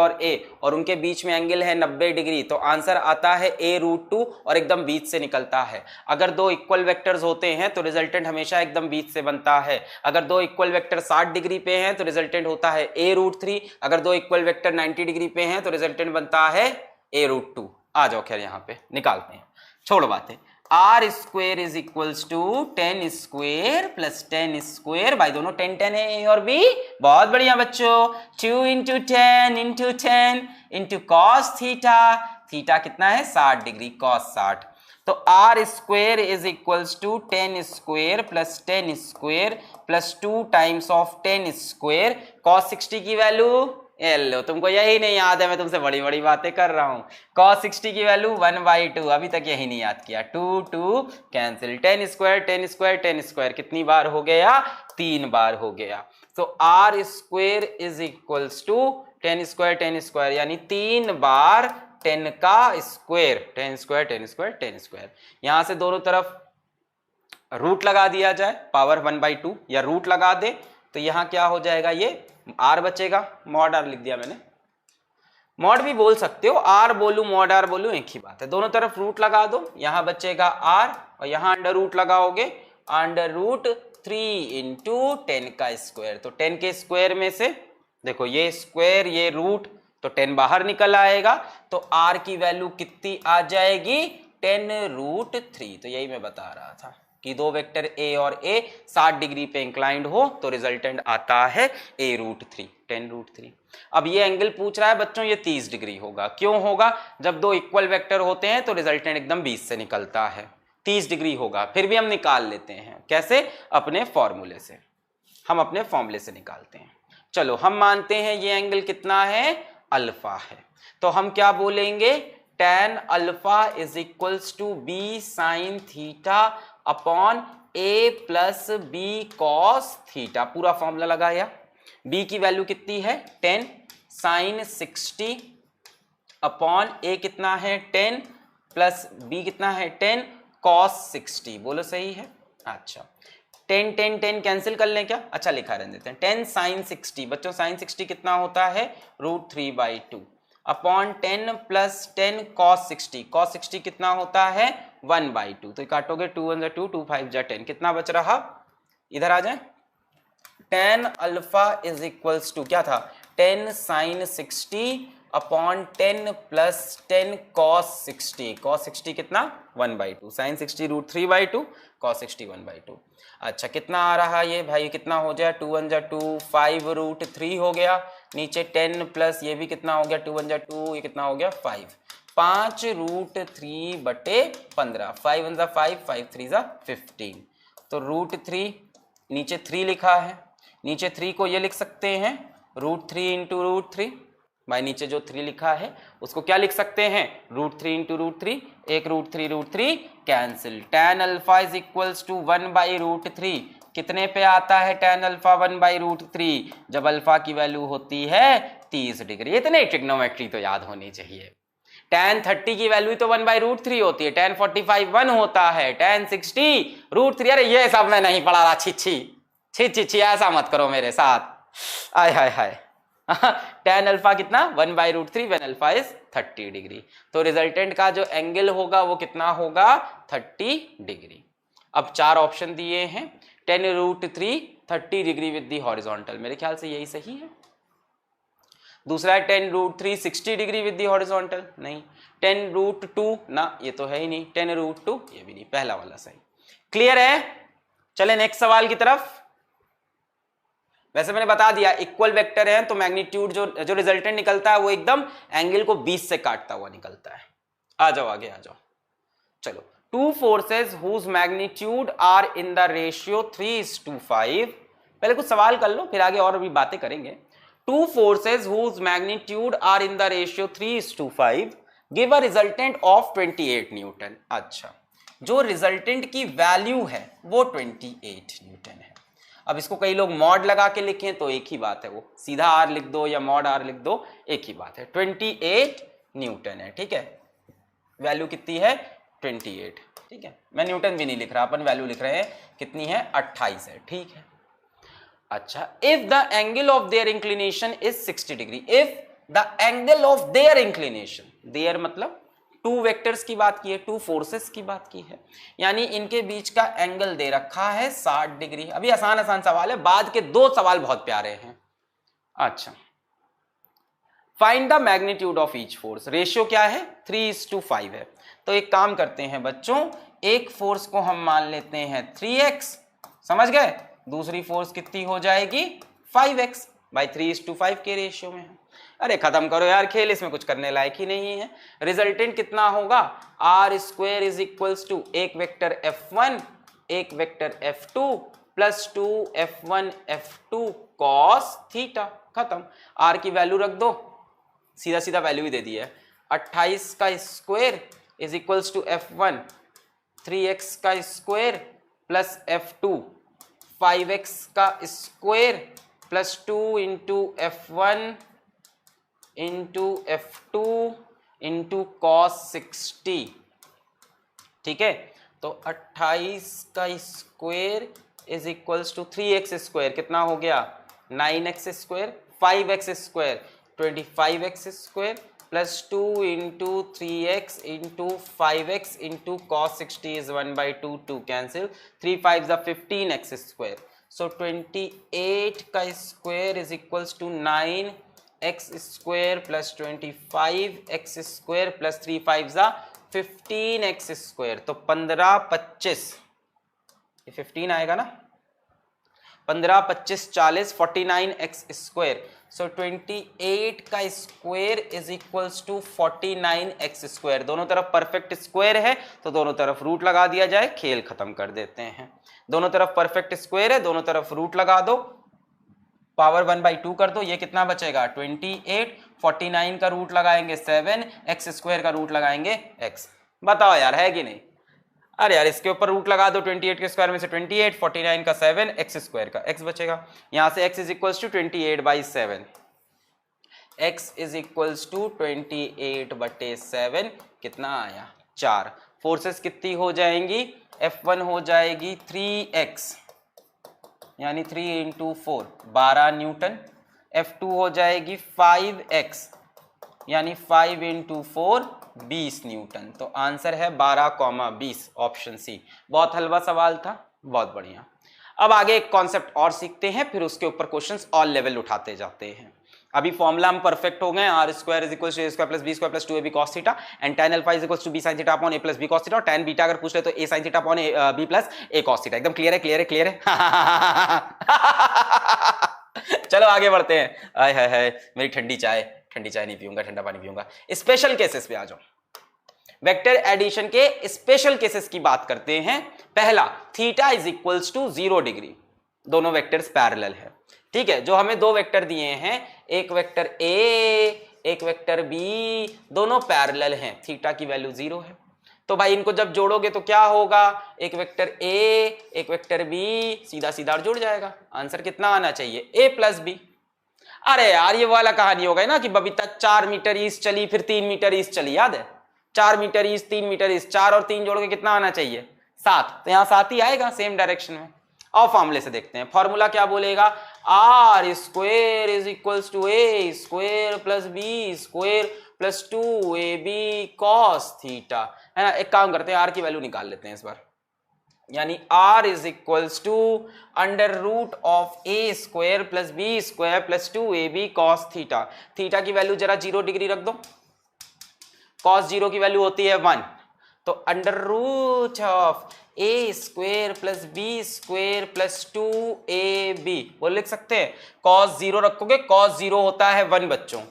और उनके बीच में एंगल है 90 डिग्री, तो आंसर आता है a√2 और एकदम बीच से निकलता है। अगर दो इक्वल वेक्टर्स होते हैं तो रिजल्टेंट हमेशा एकदम बीच से बनता है। अगर दो इक्वल वेक्टर 60 डिग्री पे हैं तो रिजल्टेंट होता है a√3। अगर दो इक्वल वेक्टर 90 डिग्री पे हैं तो रिजल्टेंट बनता है a√2। आ जाओ खैर यहाँ पे निकालते हैं, छोड़ बातें। r square is equals to 10 square plus 10 square by दोनों 10 10 है a और b। बहुत बढ़िया बच्चों, 2 into 10 into 10 into cos theta, theta कितना है 60 डिग्री, कॉस 60। तो r square is equals to 10 square plus 10 square plus 2 times of 10 square, cos 60 की वैल्यू लो, तुमको यही नहीं याद है, मैं तुमसे बड़ी बड़ी बातें कर रहा हूं। cos 60 की वैल्यू 1/2, अभी तक यही नहीं याद किया। 2 कैंसिल, 10 स्क्वायर 10 स्क्वायर 10 स्क्वायर कितनी बार हो गया, 3 बार हो गया। तो r square is equals to 10 square 10 square यानी 3 बार 10 का स्क्वायर, 10 स्क्वायर 10 स्क्वायर 10 स्क्वायर। यहां से दोनों तरफ रूट लगा दिया जाए, पावर 1/2 या रूट लगा दे, तो यहां क्या हो जाएगा, ये r बचेगा, मॉड r लिख दिया मैंने, मॉड भी बोल सकते हो, r बोलूं मॉड r बोलूं एक ही बात है। दोनों तरफ रूट लगा दो, यहां बचेगा r और यहां अंडर रूट लगाओगे, √3 इंटू 10 का स्क्वायर। तो 10 के स्क्वायर में से देखो ये स्क्वायर ये रूट, तो 10 बाहर निकल आएगा, तो r की वैल्यू कितनी आ जाएगी, 10√3। तो यही मैं बता रहा था कि दो वेक्टर a और a 60 डिग्री पे इंक्लाइंड हो तो रिजल्टेंट आता है a√3, 10√3। अब ये एंगल पूछ रहा है बच्चों, ये 30 डिग्री होगा। क्यों होगा, जब दो इक्वल वेक्टर होते हैं तो रिजल्टेंट एकदम 20 से निकलता है, 30 डिग्री होगा। फिर भी हम निकाल लेते हैं, कैसे, अपने फॉर्मूले से, हम अपने फॉर्मूले से निकालते हैं। चलो हम मानते हैं ये एंगल कितना है, अल्फा है, तो हम क्या बोलेंगे, tan alpha is equals to b sin theta upon a plus b cos theta. पूरा फॉर्मूला लगाया, b की वैल्यू कितनी है 10 sin 60 अपॉन a कितना है 10 प्लस b कितना है 10 cos 60। बोलो सही है। अच्छा 10 10 10 कैंसिल कर लें क्या, अच्छा लिखा रहने देते हैं, 10 sin 60। बच्चों sin 60 कितना होता है, √3/2 अपॉन 10 प्लस 10 cos 60। cos 60 कितना होता है 1/2। तो काटोगे 2 1 2 2 5 10, कितना बच रहा, इधर आ जाए, tan alpha is equals to क्या था 10 sin 60 upon 10 plus 10 cos 60। cos 60 कितना 1/2, sin 60 √3/2, cos 60 1/2। अच्छा कितना आ रहा ये भाई, कितना हो जाए 2 1 2 5√3 हो गया, नीचे 10 प्लस ये भी कितना हो गया 2 1 2, ये कितना हो गया 5, 5√3/15, 5 1 5 5 3 15। तो √3 नीचे 3 लिखा है, नीचे 3 को ये लिख सकते हैं √3 इंटू √3, भाई नीचे जो 3 लिखा है उसको क्या लिख सकते हैं, √3 इंटू √3, एक √3 cancel. tan alpha is equals to 1/√3, कितने पे आता है tan अल्फा 1/√3, जब अल्फा की वैल्यू होती है 30 डिग्री। इतने ट्रिग्नोमेट्री तो याद होनी चाहिए। tan 30 की वैल्यू तो 1/√3 होती है, tan 45 1 होता है, tan 60 √3। अरे ये सब मैं नहीं पढ़ा रहा, छी ऐसा मत करो मेरे साथ, आय हाय हाय। tan अल्फा कितना 1/√3 व्हेन अल्फा इज 30 डिग्री। तो रिजल्टेंट का जो एंगल होगा वो कितना होगा 30 डिग्री। अब 4 ऑप्शन दिए हैं, 10√3 30 डिग्री विद द हॉरिजॉन्टल, मेरे ख्याल से यही सही है। दूसरा है 10√3 60 डिग्री विद द हॉरिजॉन्टल, नहीं। 10√2 ना, ये तो है ही नहीं। 10√2 ये भी नहीं, पहला वाला सही। क्लियर है, चले नेक्स्ट सवाल की तरफ। वैसे मैंने बता दिया इक्वल वेक्टर है तो मैग्नीट्यूड जो रिजल्टेंट निकलता है वो एकदम एंगल को 20 से काटता हुआ निकलता है। आ जाओ आगे आ जाओ। चलो, two forces whose magnitude are in the ratio 3:5। पहले कुछ सवाल कर लो फिर आगे और भी बातें करेंगे। Two forces whose magnitude are in the ratio 3:5 give a resultant of 28 newton. अच्छा, जो रिजल्टेंट की वैल्यू है वो 28 न्यूटन है। अब इसको कई लोग मॉड लगा के लिखें तो एक ही बात है, वो सीधा आर लिख दो या मॉड आर लिख दो, एक ही बात है। 28 न्यूटन है, ठीक है। वैल्यू कितनी है 28, ठीक है। मैं न्यूटन भी नहीं लिख रहा, अपन वैल्यू लिख रहे हैं, कितनी है 28 है, ठीक है। अच्छा, if the angle of their inclination is 60 degree, if the angle of their inclination, their मतलब टू वेक्टर्स की बात की है, टू फोर्सेस की बात की है, यानी इनके बीच का एंगल दे रखा है 60 डिग्री। अभी आसान आसान सवाल है, बाद के दो सवाल बहुत प्यारे हैं। अच्छा, find the magnitude of each force, ratio क्या है 3:5 है। तो एक काम करते हैं बच्चों, एक फोर्स को हम मान लेते हैं 3x, समझ गए, दूसरी फोर्स कितनी हो जाएगी 5x, भाई 3:5 के रेशियो में है। अरे खत्म करो यार खेल, इसमें कुछ करने लायक ही नहीं है। रिजल्टेंट कितना होगा, r² इज इक्वल्स टू एक वेक्टर f1 एक vector f2 plus 2f1 f2 cos theta, खत्म। r की वैल्यू रख दो, सीधा सीधा वैल्यू ही दे दी है, 28 का square is equals to f1 3x का स्क्वायर प्लस f2 5x का square plus 2 into f1 into f2 into cos 60, ठीक है। तो 28 का square is equals to 3x square, कितना हो गया 9x square, 5x square 25x square plus 2 into 3x into 5x into cos 60 is 1/2, 2 cancel, 3 5 ज़ा 15x square. So 28 का square is equals to 9x square plus 25x square plus 3 5 ज़ा 15x square. तो 15 25, ये 15 आएगा ना, 15 25 40 49x स्क्वायर। सो 28 का square is equals to 49x square. दोनों तरफ परफेक्ट स्क्वायर है तो दोनों तरफ रूट लगा दिया जाए, खेल खत्म कर देते हैं। दोनों तरफ परफेक्ट स्क्वायर है, दोनों तरफ रूट लगा दो, पावर 1/2 कर दो, ये कितना बचेगा 28, 49 का रूट लगाएंगे 7, x स्क्वायर का रूट लगाएंगे x। बताओ यार है कि नहीं, अरे यार इसके ऊपर रूट लगा दो, 28 के स्क्वायर में से 28, 49 का 7, x स्क्वायर का x बचेगा, यहां से x is equals to 28/7, x is equals to 28/7, कितना आया 4। फोर्सेस कितनी हो जाएंगी, F1 हो जाएगी 3x यानी 3 इंटू 4 12 न्यूटन, F2 हो जाएगी 5x यानी 5 इंटू 4 20 न्यूटन। तो आंसर है 12,20, ऑप्शन सी। बहुत हलवा सवाल था, बहुत बढ़िया। अब आगे एक कॉन्सेप्ट और सीखते हैं, फिर उसके ऊपर क्वेश्चंस ऑल लेवल उठाते जाते हैं। अभी फॉर्मूला हम परफेक्ट हो गए, R square is equal to A square plus B square plus 2ab cos theta and tan alpha is equal to b sin theta upon a plus b cos theta, और tan beta अगर पूछ ले तो a sin theta upon b plus a cos theta. एकदम clear है, clear है, clear है। चलो आगे बढ़ते हैं। आय हाय हाय, मेरी ठंडी चाय नहीं पीऊंगा, ठंडा पानी पीऊंगा। स्पेशल केसेस पे आ जाओ, वेक्टर एडिशन के स्पेशल केसेस की बात करते हैं। पहला, theta is equals to 0 degree, दोनों वेक्टर्स पैरेलल है, ठीक है। जो हमें दो वेक्टर दिए हैं, एक वेक्टर a एक वेक्टर b, दोनों पैरेलल हैं, थीटा की वैल्यू 0 है। तो भाई इनको जब जोड़ोगे तो क्या होगा, एक वेक्टर a एक वेक्टर b, सीधा सीधा जुड़ जाएगा। आंसर कितना आना चाहिए a प्लस b। अरे यार ये वाला कहानी हो गई ना कि बबीता 4 मीटर ईस्ट चली फिर 3 मीटर ईस्ट चली, याद है 4 मीटर ईस्ट 3 मीटर ईस्ट, 4 और 3 जोड़ के कितना आना चाहिए 7, तो यहाँ 7 ही आएगा सेम डायरेक्शन में। और फॉर्मूले से देखते हैं, फॉर्मूला क्या बोलेगा, R square is equals to A square plus B square plus 2ab cos theta, है ना। एक काम करते हैं, आर की वैल्यू निकाल लेते हैं इस बार, यानी r is equals to under root of A square plus B square plus 2ab cos theta. Theta की वैल्यू जरा 0 डिग्री रख दो, cos 0 की वैल्यू होती है 1, तो under root of A square plus B square plus 2ab, वो लिख सकते हैं। cos 0 रखोगे, cos 0 होता है 1 बच्चों,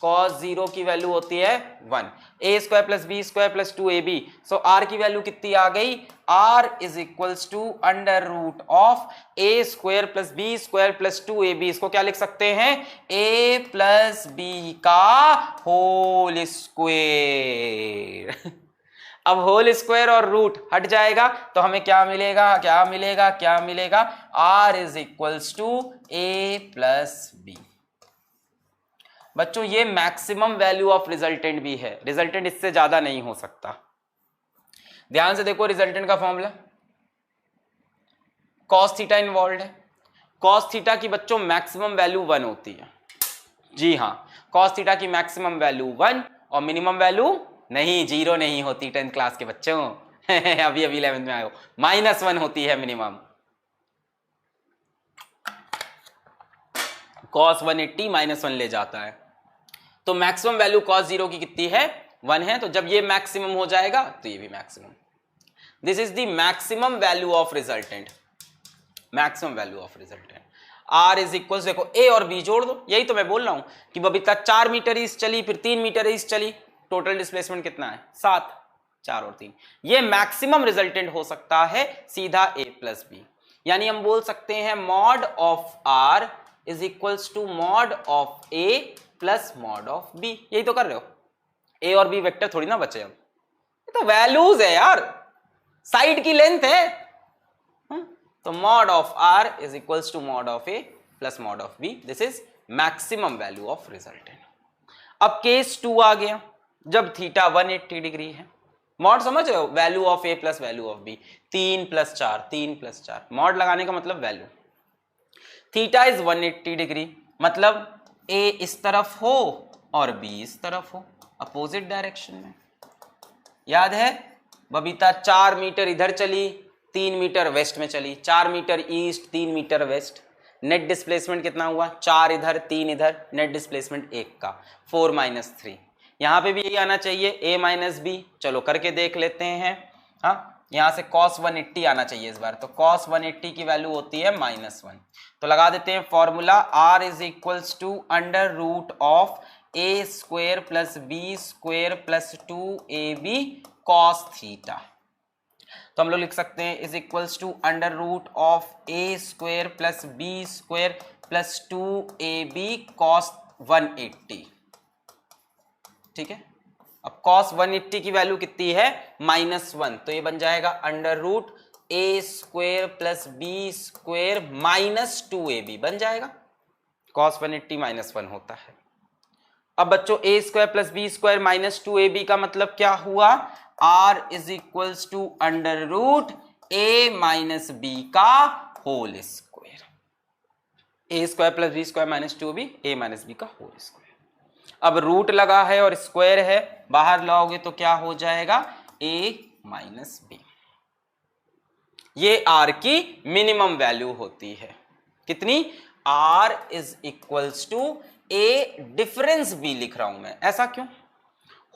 cos 0 की वैल्यू होती है 1, a square plus B square plus 2ab। So r की वैल्यू कितनी आ गई, r is equals to under root of a square plus B square plus 2ab। इसको क्या लिख सकते हैं, a प्लस बी का होल स्क्वायर। अब होल स्क्वायर और रूट हट जाएगा तो हमें क्या मिलेगा, क्या मिलेगा, क्या मिलेगा, r is equals to a plus B. बच्चों ये मैक्सिमम वैल्यू ऑफ रिजल्टेंट भी है, रिजल्टेंट इससे ज्यादा नहीं हो सकता। ध्यान से देखो रिजल्टेंट का फॉर्मूला, कॉस थीटा इन्वॉल्व है। कॉस थीटा की बच्चों मैक्सिमम वैल्यू 1 होती है। जी हाँ, कॉस थीटा की मैक्सिमम वैल्यू 1 और मिनिमम वैल्यू नहीं, 0 नहीं होती 10th क्लास के बच्चों अभी 11th में आए हो, -1 होती है मिनिमम। कॉस 180 -1 ले जाता है, तो मैक्सिमम वैल्यू कॉस 0 की कितनी है, 1 है। तो जब ये मैक्सिमम हो जाएगा तो ये भी maximum. This is the maximum value of resultant, maximum value of resultant. R is equal, देखो A और B जोड़ दो, यही तो मैं बोल रहा हूं कि बबीता 4 मीटर ईस्ट चली, फिर 3 मीटर ईस्ट चली, टोटल डिस्प्लेसमेंट कितना है 7, 4 और 3। ये मैक्सिमम रिजल्टेंट हो सकता है सीधा A प्लस बी। यानी हम बोल सकते हैं mod of R is equals to mod of A plus mod of B। यही तो कर रहे हो, A और B वेक्टर थोड़ी ना बचे, अब तो वैल्यूज है यार, साइड की लेंथ है। तो mod of R is equals to mod of A plus mod of B। This is maximum value of resultant. अब केस 2 आ गया, जब थीटा 180 डिग्री है। मॉड समझ रहे हो, value of A plus value of B, 3 + 4, 3 + 4। Mod लगाने का मतलब वैल्यू। थीटा इज 180 डिग्री, मतलब A इस तरफ हो और B इस तरफ हो, अपोजिट डायरेक्शन में। याद है बबीता 4 मीटर इधर चली, 3 मीटर वेस्ट में चली, 4 metre east, 3 metre west. Net displacement कितना हुआ, 4 इधर 3 इधर, नेट डिस्प्लेसमेंट 1 का 4 - 3। यहां पे भी यही आना चाहिए A - B। चलो करके देख लेते हैं। हाँ, यहां से cos 180 आना चाहिए इस बार, तो cos 180 की वैल्यू होती है -1। तो लगा देते हैं formula, R is equals to √ऑफ A² + B² + 2AB cos theta. तो हम लोग लिख सकते हैं इज इक्वल्स टू √ऑफ A² + B² + 2AB cos 180। ठीक है, अब cos 180 की वैल्यू कितनी है -1, तो ये बन जाएगा √A² + B² - 2AB बन जाएगा। cos 180 -1 होता है। अब बच्चों A² + B² - 2AB का मतलब क्या हुआ, R is equals to √A - B का whole square. A² + B² - 2AB, A - B का होल स्क्वायर। अब रूट लगा है और स्क्वायर है, बाहर लाओगे तो क्या हो जाएगा, A - B। ये R की मिनिमम वैल्यू होती है। कितनी, R is equals to A difference B लिख रहा हूं मैं। ऐसा क्यों,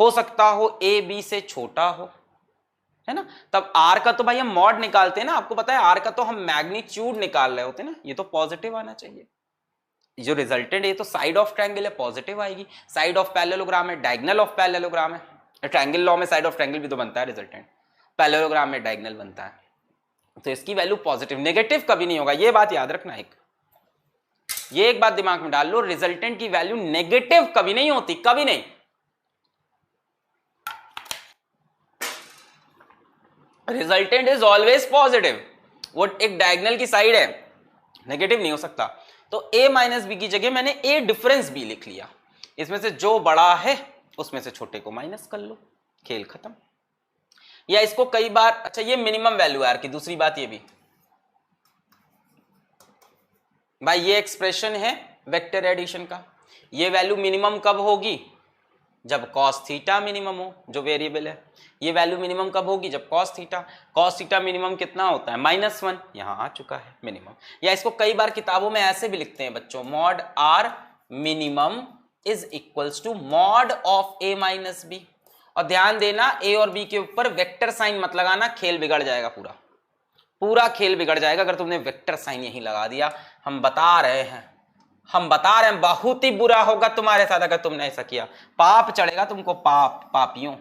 हो सकता हो A B से छोटा हो, है ना। तब R का तो भाई हम मॉड निकालते हैं ना, आपको पता है R का तो हम मैग्नीट्यूड निकाल रहे होते हैं ना, ये तो पॉजिटिव आना चाहिए। जो रिजल्टेंट है, ये तो साइड ऑफ ट्रायंगल है, पॉजिटिव आएगी। साइड ऑफ पैरेललोग्राम है, डायगोनल ऑफ पैरेललोग्राम है। ट्रायंगल लॉ में साइड ऑफ ट्रायंगल भी तो बनता है रिजल्टेंट, पैरेललोग्राम में डायगोनल बनता है, तो इसकी वैल्यू पॉजिटिव, नेगेटिव कभी नहीं होगा। ये बात याद रखना, ये एक बात दिमाग में डाल लो, रिजल्टेंट की वैल्यू नेगेटिव कभी नहीं होती, कभी नहीं। Resultant is always positive. वो एक डायगोनल की साइड है, नेगेटिव नहीं हो सकता। तो A - B की जगह मैंने A डिफरेंस B लिख लिया। इसमें से जो बड़ा है उसमें से छोटे को माइनस कर लो, खेल खत्म। या इसको कई बार, अच्छा ये मिनिमम वैल्यू है R की, दूसरी बात ये भी भाई, ये एक्सप्रेशन है वेक्टर एडिशन का। ये वैल्यू मिनिमम कब होगी, जब cos थीटा मिनिमम हो, जो वेरिएबल है। ये वैल्यू मिनिमम कब होगी, जब cos थीटा मिनिमम कितना होता है -1, यहां आ चुका है मिनिमम। या इसको कई बार किताबों में ऐसे भी लिखते हैं बच्चों, mod R minimum is equals to mod of A - B। और ध्यान देना, A और B के ऊपर वेक्टर साइन मत लगाना, खेल बिगड़ जाएगा, पूरा खेल बिगड़ जाएगा अगर तुमने वेक्टर साइन यही लगा दिया। हम बता रहे हैं बहुत ही बुरा होगा तुम्हारे साथ अगर तुमने ऐसा किया, पाप चढ़ेगा तुमको, पापियों।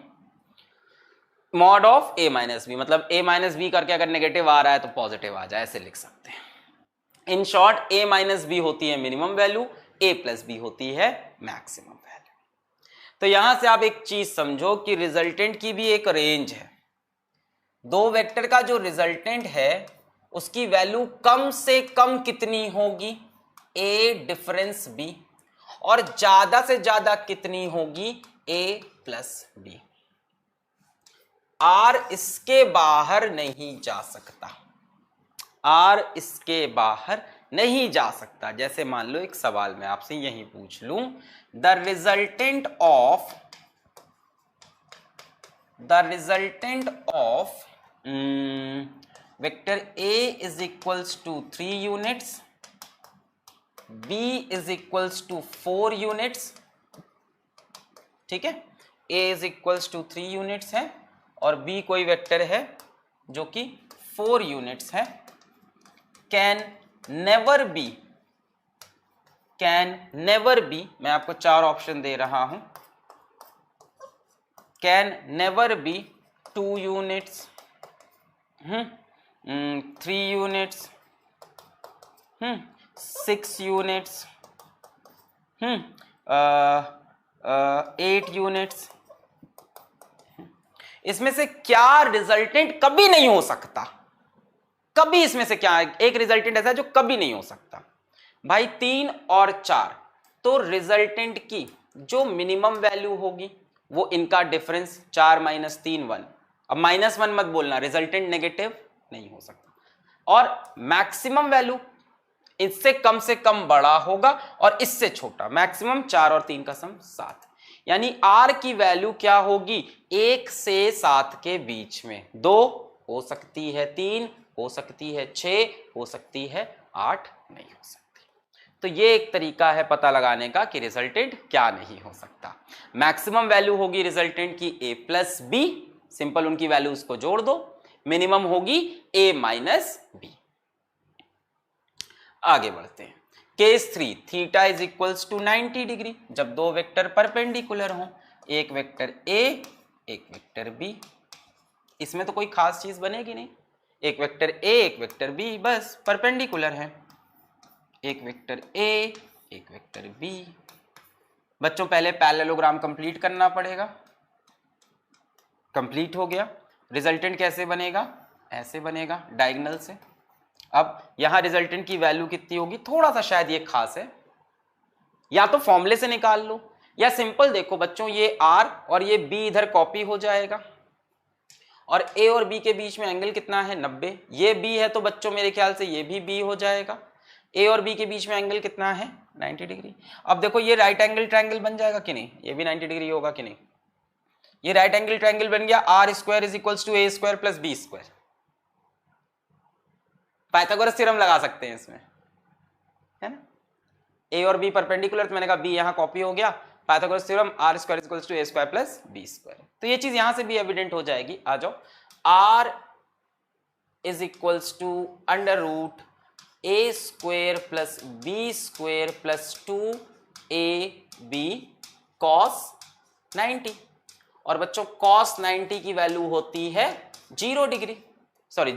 मॉड ऑफ A - B मतलब A - B करके अगर नेगेटिव आ रहा है तो पॉजिटिव आ जाए, ऐसे लिख सकते हैं। इन शॉर्ट A - B होती है मिनिमम वैल्यू, A + B होती है मैक्सिमम वैल्यू। तो यहां से आप एक चीज समझो कि रिजल्टेंट की भी एक रेंज है। दो वेक्टर का जो रिजल्टेंट है उसकी वैल्यू कम से कम कितनी होगी, ए डिफरेंस बी, और ज्यादा से ज्यादा कितनी होगी, ए प्लस बी। आर इसके बाहर नहीं जा सकता, आर इसके बाहर नहीं जा सकता। जैसे मान लो एक सवाल मैं आपसे यही पूछ लूं, the resultant of vector A is equals to 3 units, B is equals to 4 units, ठीक है, A is equals to 3 units है और बी कोई वेक्टर है जो कि 4 यूनिट्स है, कैन नेवर बी, मैं आपको 4 ऑप्शन दे रहा हूं, can never be 2 units, 3 units, 6 units, 8 units. इसमें से क्या रिजल्टेंट कभी नहीं हो सकता, कभी इसमें से क्या एक रिजल्टेंट ऐसा है जो कभी नहीं हो सकता भाई, 3 और 4। तो रिजल्टेंट की जो मिनिमम वैल्यू होगी वो इनका डिफरेंस 4 - 3 1। अब -1 मत बोलना, रिजल्टेंट नेगेटिव नहीं हो सकता। और मैक्सिमम वैल्यू इससे कम से कम बड़ा होगा और इससे छोटा, मैक्सिमम 4 और 3 का सम 7, यानी r की वैल्यू क्या होगी, 1 से 7 के बीच में, 2 हो सकती है, 3 हो सकती है, 6 हो सकती है, 8 नहीं हो सकती। तो ये एक तरीका है पता लगाने का कि रिजल्टेंट क्या नहीं हो सकता। मैक्सिमम वैल्यू होगी रिजल्टेंट की a प्लस बी, सिंपल उनकी वैल्यू उसको जोड़ दो, मिनिमम होगी a माइनस बी। आगे बढ़ते हैं, case 3, theta is equals to 90 degree, जब दो वेक्टर परपेंडिकुलर हों, एक वेक्टर a एक वेक्टर b। इसमें तो कोई खास चीज बनेगी नहीं, एक वेक्टर a एक वेक्टर b, बस परपेंडिकुलर है, एक वेक्टर a एक वेक्टर b। बच्चों पहले पैरेललोग्राम कंप्लीट करना पड़ेगा, कंप्लीट हो गया। रिजल्टेंट कैसे बनेगा, ऐसे बनेगा डायगोनल से। अब यहां रिजल्टेंट की वैल्यू कितनी होगी, थोड़ा सा शायद ये खास है, या तो फॉर्मूले से निकाल लो या सिंपल देखो बच्चों, ये r और ये b इधर कॉपी हो जाएगा और a और b के बीच में एंगल कितना है, 90। ये b है तो बच्चों मेरे ख्याल से ये भी b हो जाएगा। a और b के बीच में एंगल कितना है, 90 डिग्री। अब देखो ये राइट एंगल ट्रायंगल बन जाएगा कि नहीं, ये भी 90 डिग्री होगा कि नहीं, ये राइट एंगल ट्रायंगल बन गया। r square is equals to a square plus b square. Pythagoras theorem लगा सकते हैं इसमें, है ना। a और b परपेंडिकुलर, तो मैंने कहा b यहां कॉपी हो गया, Pythagoras theorem r square is equals to a square plus b square. तो ये चीज यहां से भी एविडेंट हो जाएगी। आ जाओ, r is equals to under root a square plus b square plus 2ab cos 90। और बच्चों cos 90 की वैल्यू होती है 0 डिग्री, सॉरी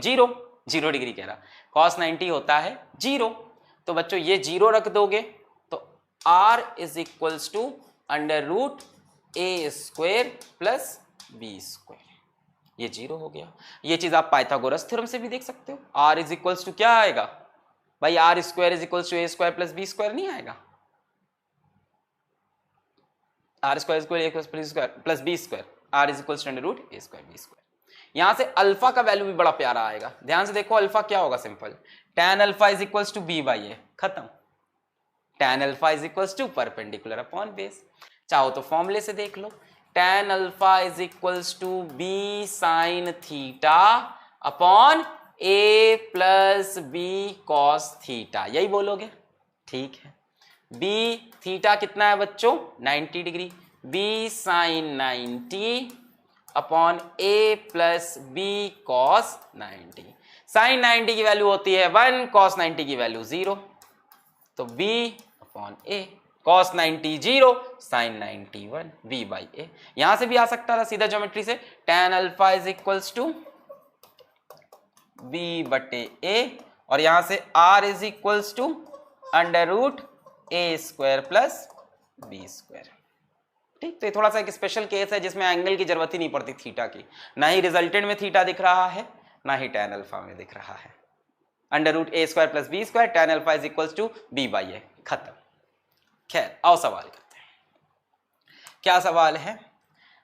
0 डिग्री कह रहा, cos 90 होता है 0। तो बच्चों ये 0 रख दोगे तो r is equals to under root a square plus b square, ये 0 हो गया। ये चीज आप पाइथागोरस थ्योरम से भी देख सकते हो। r इज इक्वल्स टू क्या आएगा भाई, r square is equals to a square plus b square नहीं आएगा, r square plus b square, r is equals to under root a square b square. यहां से अल्फा का वैल्यू भी बड़ा प्यारा आएगा, ध्यान से देखो अल्फा क्या होगा, simple tan alpha is equals to b by a, खत्म। tan alpha is equals to perpendicular upon base. चाहो तो फॉर्मूले से देख लो, tan alpha is equals to b sine theta upon a plus b cos theta, यही बोलोगे, ठीक है। b थीटा कितना है बच्चों, 90 डिग्री, b sine 90 upon a plus b cos 90। Sine 90 की वैल्यू होती है 1, कॉस 90 की वैल्यू 0, तो b upon a, cos 90 0, sine 90 1, b by a। यहां से भी आ सकता था सीधा ज्योमेट्री से, tan alpha is equals to b बटे a, और यहां से r is equals to under root a square plus b square. ठीक, तो ये थोड़ा सा एक स्पेशल केस है जिसमें एंगल की जरूरत ही नहीं पड़ती थीटा की, ना ही रिजल्टेंट में थीटा दिख रहा है ना ही tan अल्फा में दिख रहा है। √a² + b² tan alpha = b/a, खत्म। खैर आओ सवाल करते हैं। क्या सवाल है?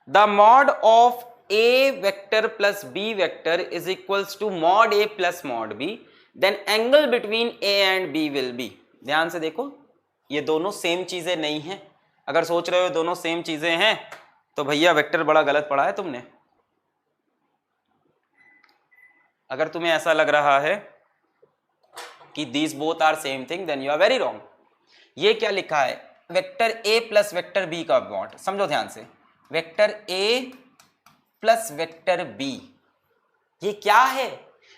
The mod of a vector plus b vector is equals to mod a plus mod b, then angle between a and b will be. ध्यान से देखो, ये दोनों सेम चीजें नहीं हैं। अगर सोच रहे हो दोनों सेम चीजें हैं तो भैया वेक्टर बड़ा गलत पढ़ा है तुमने। अगर तुम्हें ऐसा लग रहा है कि these both are same thing, then you are very wrong. ये क्या लिखा है? Vector a plus vector b का मॉड। समझो ध्यान से, vector a plus vector b, ये क्या है?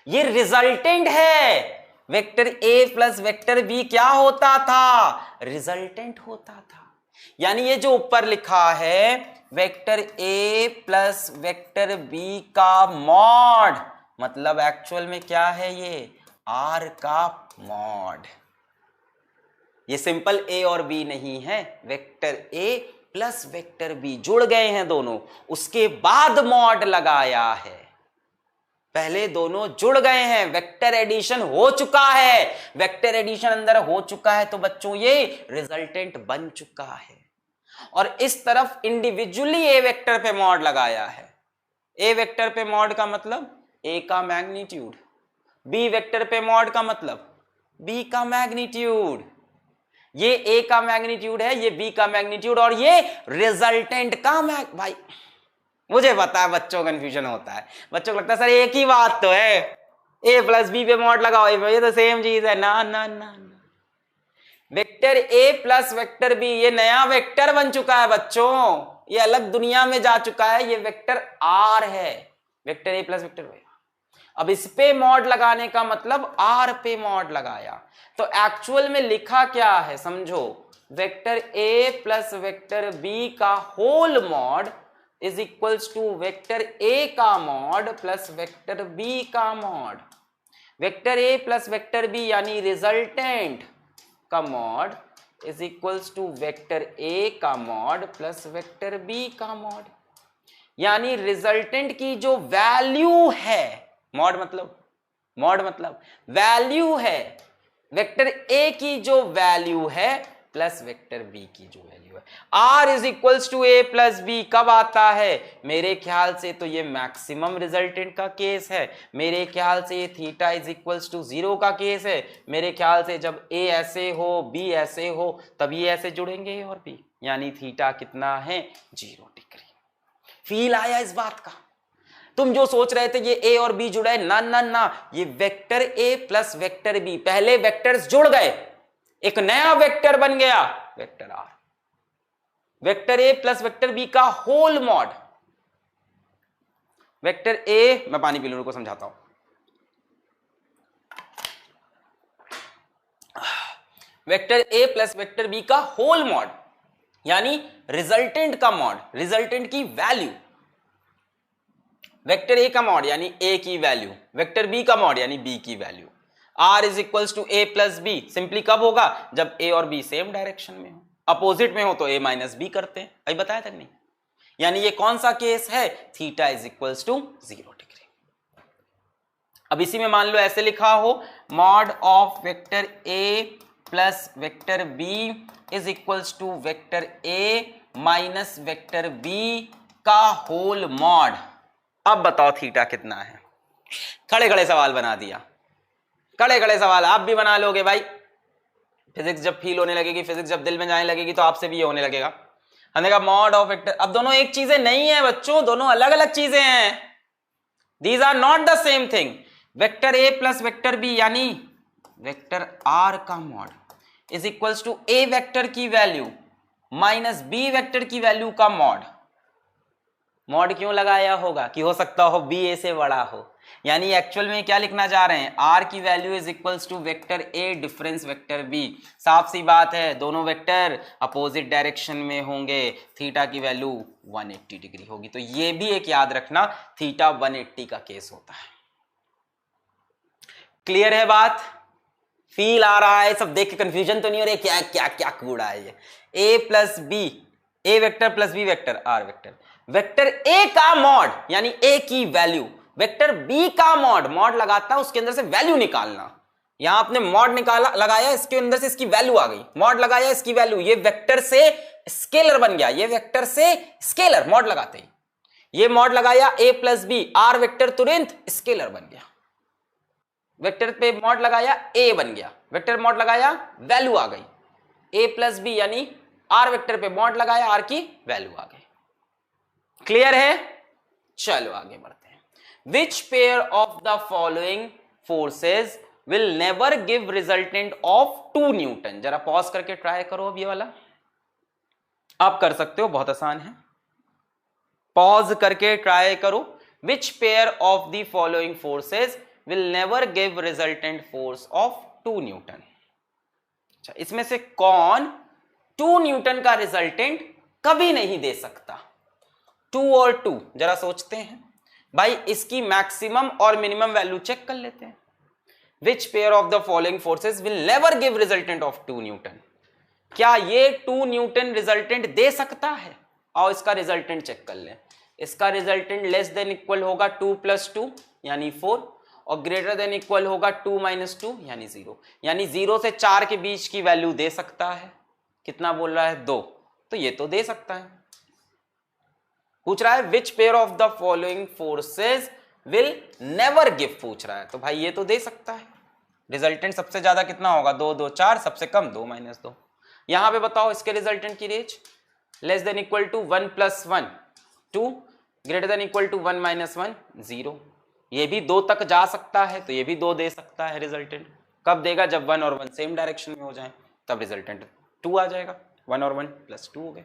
ये रिजल्टेंट है। Vector a plus vector b क्या होता था? रिजल्टेंट होता था। यानी ये जो ऊपर लिखा है vector a plus vector b का मॉड, मतलब एक्चुअल में क्या है? ये r का मॉड। ये सिंपल a और b नहीं है, vector a plus vector b जुड़ गए हैं दोनों, उसके बाद मॉड लगाया है। पहले दोनों जुड़ गए हैं, वेक्टर एडिशन हो चुका है। वेक्टर एडिशन अंदर हो चुका है तो बच्चों ये रिजल्टेंट बन चुका है। और इस तरफ इंडिविजुअली ए वेक्टर पे मॉड लगाया है। ए वेक्टर पे मॉड का मतलब ए का मैग्नीट्यूड, बी वेक्टर पे मॉड का मतलब बी का मैग्नीट्यूड। ये ए का मैग्नीट्यूड है, ये बी का मैग्नीट्यूड, और ये रिजल्टेंट का भाई मुझे पता है बच्चों कंफ्यूजन होता है, बच्चों को लगता है सर एक ही बात तो है, ए प्लस बी पे मॉड लगाओ, ये तो सेम चीज है। ना ना ना ना, vector A plus vector B ये नया वेक्टर बन चुका है बच्चों, ये अलग दुनिया में जा चुका है। ये वेक्टर आर है, vector A plus vector B. अब इस पे मॉड लगाने का मतलब आर पे मॉड लगाया। तो एक्चुअल में लिखा क्या है समझो, vector A plus vector B का whole mod is equals to vector A का मॉड प्लस वेक्टर बी का mod. Vector A plus vector B यानी रिजल्टेंट का mod is equals to vector A का मॉड प्लस वेक्टर बी का mod. यानी resultant की जो वैल्यू है, मॉड मतलब वैल्यू है, वेक्टर ए की जो वैल्यू है प्लस वेक्टर बी की जो वैल्यू है। R is equals to A plus B कब आता है? मेरे ख्याल से तो ये मैक्सिमम रिजल्टेंट का केस है। मेरे ख्याल से ये थीटा इज इक्वल्स टू 0 का केस है। मेरे ख्याल से जब ए ऐसे हो बी ऐसे हो तब ये ऐसे जुड़ेंगे ए और बी, यानी थीटा कितना है? 0 डिग्री। फील आया इस बात का? तुम जो सोच रहे थे ये ए और बी जुड़ा है, ना ना ना, ये vector A plus vector B, पहले वेक्टर्स जुड़ गए, एक नया वेक्टर बन गया vector R. Vector A plus vector B का होल मॉड, वेक्टर ए, मैं पानी पी लूं को समझाता हूं। Vector A plus vector B का होल मॉड यानी रिजल्टेंट का मॉड, रिजल्टेंट की वैल्यू। वेक्टर ए का मॉड यानी ए की वैल्यू, वेक्टर बी का मॉड यानी बी की value. R is equals to A plus B simply कब होगा? जब ए और बी सेम डायरेक्शन में हो, अपोजिट में हो तो ए माइनस बी करते हैं, अभी बताया तक नहीं। यानी ये कौन सा केस है? Theta is equals to 0 degree. अब इसी में मान लो ऐसे लिखा हो, mod of vector A plus vector B is equals to vector A minus vector B का होल मॉड। अब बताओ थीटा कितना है? खड़े खड़े सवाल बना दिया, खड़े खड़े सवाल आप भी बना लोगे भाई। फिजिक्स जब फील होने लगेगी, फिजिक्स जब दिल में जाने लगेगी तो आपसे भी ये होने लगेगा। हमने कहा मॉड ऑफ वेक्टर, अब दोनों एक चीजें नहीं है बच्चों, दोनों अलग अलग चीजें हैं। These are not the same thing. Vector A plus vector B यानी वेक्टर आर का mod is equals to A vector की वैल्यू माइनस बी वेक्टर की वैल्यू का मॉड। मॉड क्यों लगाया होगा? कि हो सकता हो बी ए से बड़ा हो। यानी एक्चुअल में क्या लिखना चाह रहे हैं? आर की value is equals to vector A difference vector B. साफ सी बात है, दोनों वेक्टर अपोजिट डायरेक्शन में होंगे, थीटा की वैल्यू 180 डिग्री होगी। तो ये भी एक याद रखना, थीटा 180 का केस होता है। क्लियर है बात? फील आ रहा है? सब देख के कंफ्यूजन तो नहीं हो रही क्या क्या क्या कूड़ा है ये? A plus B A vector plus B vector R vector, vector A का मॉड यानी ए की वैल्यू वेक्टर बी का मॉड, मॉड लगाता है उसके अंदर से वैल्यू निकालना। यहां आपने मॉड निकाला लगाया, इसके अंदर से इसकी वैल्यू आ गई, मॉड लगाया इसकी वैल्यू, ये वेक्टर से स्केलर बन गया, ये वेक्टर से स्केलर मॉड लगाते ही, ये मॉड लगाया ए प्लस बी आर वेक्टर तुरंत स्केलर बन गया, वेक्टर पे मॉड लगाया ए बन गया, वेक्टर मॉड लगाया वैल्यू आ गई, ए प्लस बी यानी आर वेक्टर पे मॉड लगाया आर की वैल्यू आ गई। क्लियर है? चलो आगे बढ़ते हैं। Which pair of the following forces will never give resultant of 2 Newton. जरा पॉज करके ट्राई करो, अब ये वाला आप कर सकते हो, बहुत आसान है, पॉज करके ट्राई करो। Which pair of the following forces will never give resultant force of 2 Newton. अच्छा, इसमें से कौन 2 न्यूटन का रिजल्टेंट कभी नहीं दे सकता? 2 और 2 जरा सोचते हैं भाई, इसकी मैक्सिमम और मिनिमम वैल्यू चेक कर लेते हैं। Which pair of the following forces will never give resultant of 2 Newton. क्या ये 2 न्यूटन रिजल्टेंट दे सकता है? और इसका रिजल्टेंट चेक कर लें। इसका रिजल्टेंट लेस देन इक्वल होगा 2 + 2 यानी 4 और ग्रेटर देन इक्वल होगा 2 - 2 यानी 0, यानी 0 से 4 के बीच की वैल्यू दे सकता है। कितना बोल रहा है? 2, तो ये तो दे सकता है। पूछ रहा है which pair of the following forces will never give, पूछ रहा है, तो भाई ये तो दे सकता है। रिजल्टेंट सबसे ज्यादा कितना होगा? 2 2 4, सबसे कम 2 - 2। यहां पे बताओ इसके रिजल्टेंट की range less than equal to 1 + 1 2, greater than equal to 1 - 1 0। ये भी 2 तक जा सकता है, तो ये भी 2 दे सकता है रिजल्टेंट। कब देगा? जब 1 और 1 सेम डायरेक्शन में हो जाए, तब रिजल्टेंट 2 आ जाएगा। 1 और 1 + 2 हो गए,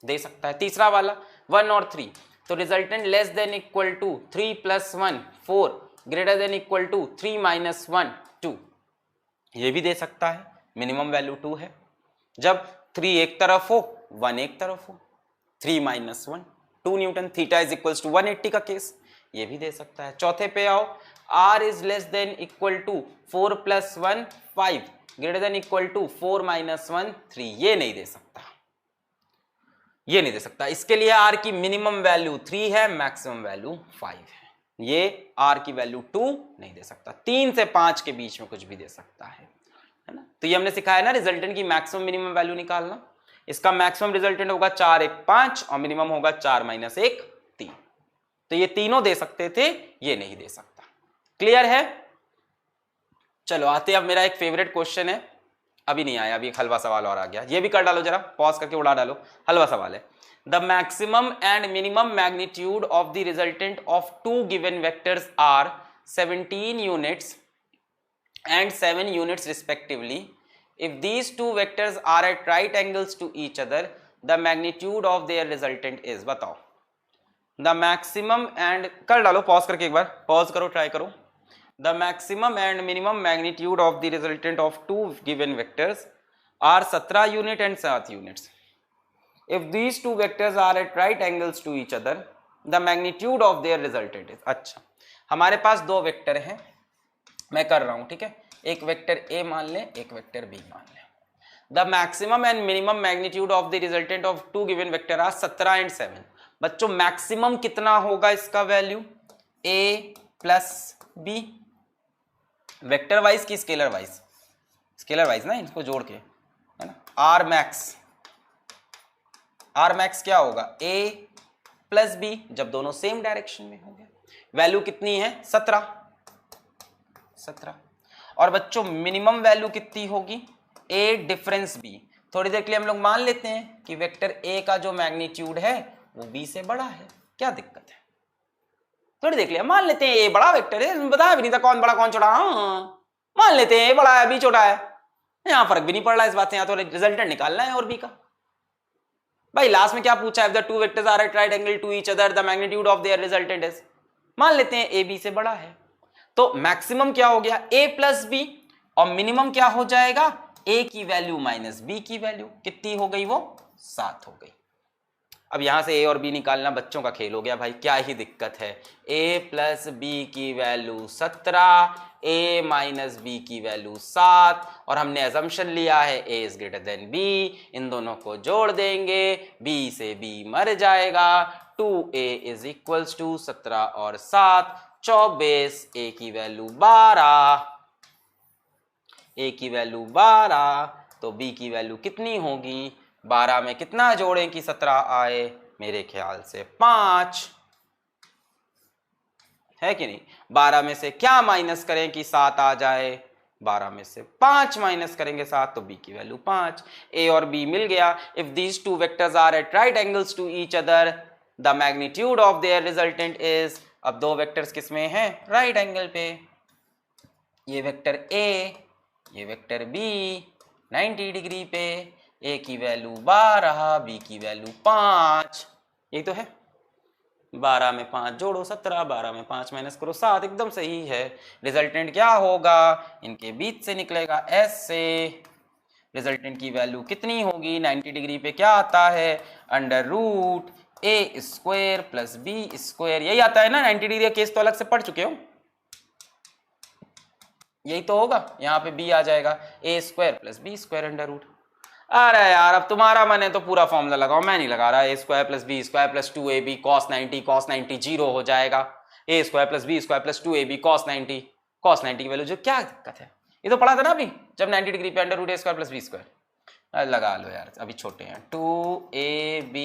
दे सकता है। तीसरा वाला 1 और 3, तो resultant less than equal to 3 + 1 4, greater than equal to 3 - 1 2, ये भी दे सकता है। मिनिमम वैल्यू 2 है। जब 3 एक तरफ हो 1 एक तरफ हो, 3 - 1 2 newton, theta is equal to 180 का केस, ये भी दे सकता है। चौथे पे आओ, r is less than equal to 4 + 1 5, greater than equal to 4 - 1 3, ये नहीं दे सकता, ये नहीं दे सकता। इसके लिए r की मिनिमम वैल्यू 3 है, मैक्सिमम वैल्यू 5 है। ये r की वैल्यू 2 नहीं दे सकता। 3 से 5 के बीच में कुछ भी दे सकता है ना। तो ये हमने सिखाया ना रिजल्टेंट की मैक्सिमम मिनिमम वैल्यू निकालना। इसका मैक्सिमम रिजल्टेंट होगा 4 1 5 और मिनिमम होगा 4 - 1 3। तो ये तीनों दे सकते थे, ये नहीं दे सकता। क्लियर है? चलो आते हैं, अब मेरा एक फेवरेट क्वेश्चन है, अभी नहीं आया, अभी एक हलवा सवाल और आ गया, ये भी कर डालो, जरा पॉज करके उड़ा डालो। हलवा सवाल है, the maximum and minimum magnitude of the resultant of 2 given vectors are 17 units and 7 units respectively. If these two vectors are at right angles to each other, the magnitude of their resultant is, बताओ। The maximum and, कर डालो pause करके, एक बार pause करो, try करो। The maximum and minimum magnitude of the resultant of 2 given vectors are 17 unit and 7 units. If these two vectors are at right angles to each other, the magnitude of their resultant is। अच्छा, हमारे पास 2 vector हैं, मैं कर रहा हूं, ठीक है। एक वेक्टर ए मान लें, एक वेक्टर बी मान लें। The maximum and minimum magnitude of the resultant of 2 given vector are 17 and 7। बच्चों मैक्सिमम कितना होगा इसका value? A plus B, vector wise की स्केलर वाइज? स्केलर वाइज ना, इनको जोड़ के, है ना। आर मैक्स, आर मैक्स क्या होगा? ए प्लस बी, जब दोनों सेम डायरेक्शन में होंगे। वैल्यू कितनी है? 17। और बच्चों मिनिमम वैल्यू कितनी होगी? ए डिफरेंस बी। थोड़ी देर के लिए हम लोग मान लेते हैं कि वेक्टर ए का जो मैग्नीट्यूड है वो बी से बड़ा है, क्या दिक्कत है? थोड़ी देर के लिए मान लेते हैं ए बड़ा वेक्टर है, बताया भी नहीं था कौन बड़ा कौन छोटा, मान लेते हैं ए बड़ा है बी छोटा है, यहां फर्क भी नहीं पड़ रहा इस बात से, यहां तो रिजल्टेंट निकालना है और बी का। भाई लास्ट में क्या पूछा है? If the two vectors are at right angle to each other the magnitude of their resultant is, मान लेते हैं ए बी से बड़ा है, तो मैक्सिमम क्या हो गया? a प्लस बी, और मिनिमम क्या हो जाएगा? a की वैल्यू माइनस b की वैल्यू, कितनी हो गई वो? 7 हो गई। अब यहां से ए और बी निकालना बच्चों का खेल हो गया भाई, क्या ही दिक्कत है। a प्लस बी की वैल्यू 17, a माइनस बी की वैल्यू 7, और हमने अजम्पशन लिया है a is greater than b। इन दोनों को जोड़ देंगे, b से b मर जाएगा, 2a इज इक्वल्स टू 17 और 7 24, a की वैल्यू 12, a की वैल्यू 12, तो b की वैल्यू कितनी होगी? 12 में कितना जोड़ें कि 17 आए? मेरे ख्याल से 5 है कि नहीं। 12 में से क्या माइनस करें कि 7 आ जाए? 12 में से 5 माइनस करेंगे 7, तो b की वैल्यू 5। a और b मिल गया। If these two vectors are at right angles to each other the magnitude of their resultant is. अब दो वेक्टर्स किस में हैं? राइट एंगल पे। ये वेक्टर a, ये वेक्टर b 90 डिग्री पे। a की वैल्यू 12, b की वैल्यू 5, यही तो है। 12 में 5 जोड़ो 17, 12 में 5 माइनस करो 7, एकदम सही है। रिजल्टेंट क्या होगा? इनके बीच से निकलेगा s से। रिजल्टेंट की वैल्यू कितनी होगी? 90 डिग्री पे क्या आता है? Under root a square plus b square, यही आता है ना। 90 डिग्री का केस तो अलग से पढ़ चुके हो, यही तो होगा। यहाँ पे b आ जाएगा, a square plus b square under root. अरे यार अब तुम्हारा मन है तो पूरा फॉर्मूला लगाओ, मैं नहीं लगा रहा। a square plus B square plus 2ab cos 90 zero हो जाएगा। a square plus B square plus 2ab cos 90 की वैल्यू जो, क्या दिक्कत है? ये तो पढ़ा था ना अभी, जब 90 डिग्री पे under root a square plus B square. लगा लो यार, अभी छोटे हैं। 2ab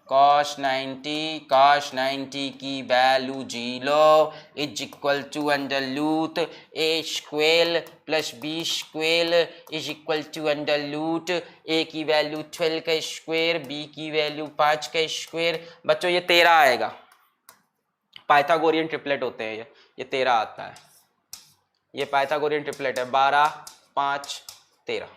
cos 90 की value 0 is equal to under root a square plus b square is equal to under root a की वैल्यू 12 का स्क्वेयर, b की वैल्यू 5 का स्क्वेयर। बच्चों ये 13 आएगा, पाइथागोरियन ट्रिपलेट होते हैं ये 13 आता है। ये पाइथागोरियन ट्रिपलेट है, 12 5 13,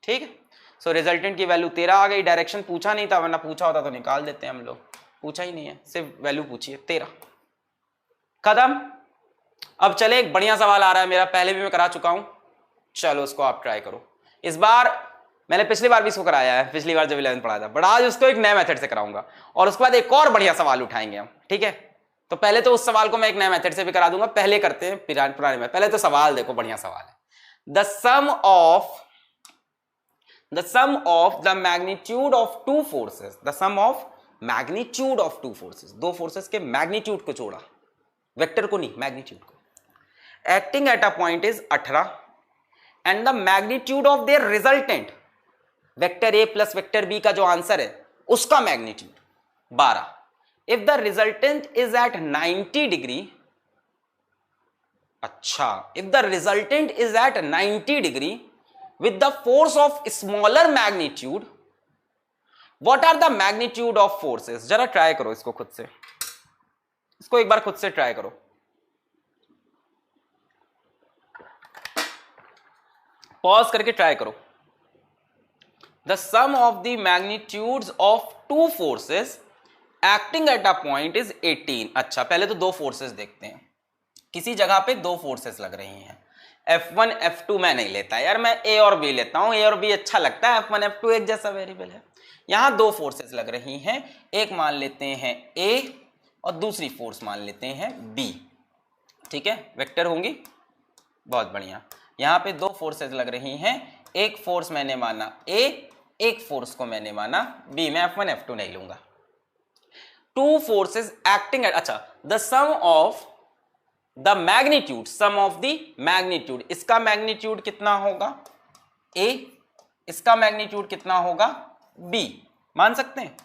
ठीक है। सो रिजल्टेंट की वैल्यू 13 आ गई। डायरेक्शन पूछा नहीं था, वरना पूछा होता तो निकाल देते हैं हम लोग, पूछा ही नहीं है, सिर्फ वैल्यू पूछी है 13। खत्म। अब चले, एक बढ़िया सवाल आ रहा है मेरा, पहले भी मैं करा चुका हूं, चलो उसको आप ट्राई करो। इस बार मैंने पिछली बार भी इसको कराया है, पिछली बार जब 11 पढ़ाया था, बट आज उसको एक नए मेथड से कराऊंगा, और उसके बाद एक और बढ़िया सवाल उठाएंगे हम, ठीक है। तो पहले तो उस सवाल को मैं एक नए मेथड से भी करा दूंगा, पहले करते हैं पुराने में। पहले तो सवाल देखो, बढ़िया सवाल है। The sum of the magnitude of two forces, the sum of magnitude of two forces, दो फोर्सेस के मैग्नीट्यूड को जोड़ा, वेक्टर को नहीं, मैग्नीट्यूड को, acting at a point is 18 and the magnitude of their resultant, vector A plus vector B का जो answer है उसका magnitude 12। If the resultant is at 90 degree, अच्छा, if the resultant is at 90 degree with the force of smaller magnitude, what are the magnitude of forces? जरा try करो इसको खुद से, इसको एक बार खुद से ट्राई करो। पॉज करके ट्राई करो। The sum of the magnitudes of two forces acting at a point is 18। अच्छा, पहले तो दो फोर्सेस देखते हैं। किसी जगह पे दो फोर्सेस लग रही हैं, F1 F2 मैं नहीं लेता यार, मैं A और B लेता हूं। A और B अच्छा लगता है, F1 F2 एक जैसा वेरिएबल है। यहां दो फोर्सेस लग रही हैं, एक मान लेते हैं A और दूसरी फोर्स मान लेते हैं B, ठीक है, वेक्टर होंगी, बहुत बढ़िया। यहां पे दो फोर्सेस लग रही हैं, एक फोर्स मैंने माना A, एक फोर्स को मैंने माना B, मैं F1 F2 नहीं लूंगा। टू फोर्सेस एक्टिंग एट, अच्छा, the sum of the magnitude, sum of the magnitude, इसका मैग्नीट्यूड कितना होगा A, इसका मैग्नीट्यूड कितना होगा B, मान सकते हैं।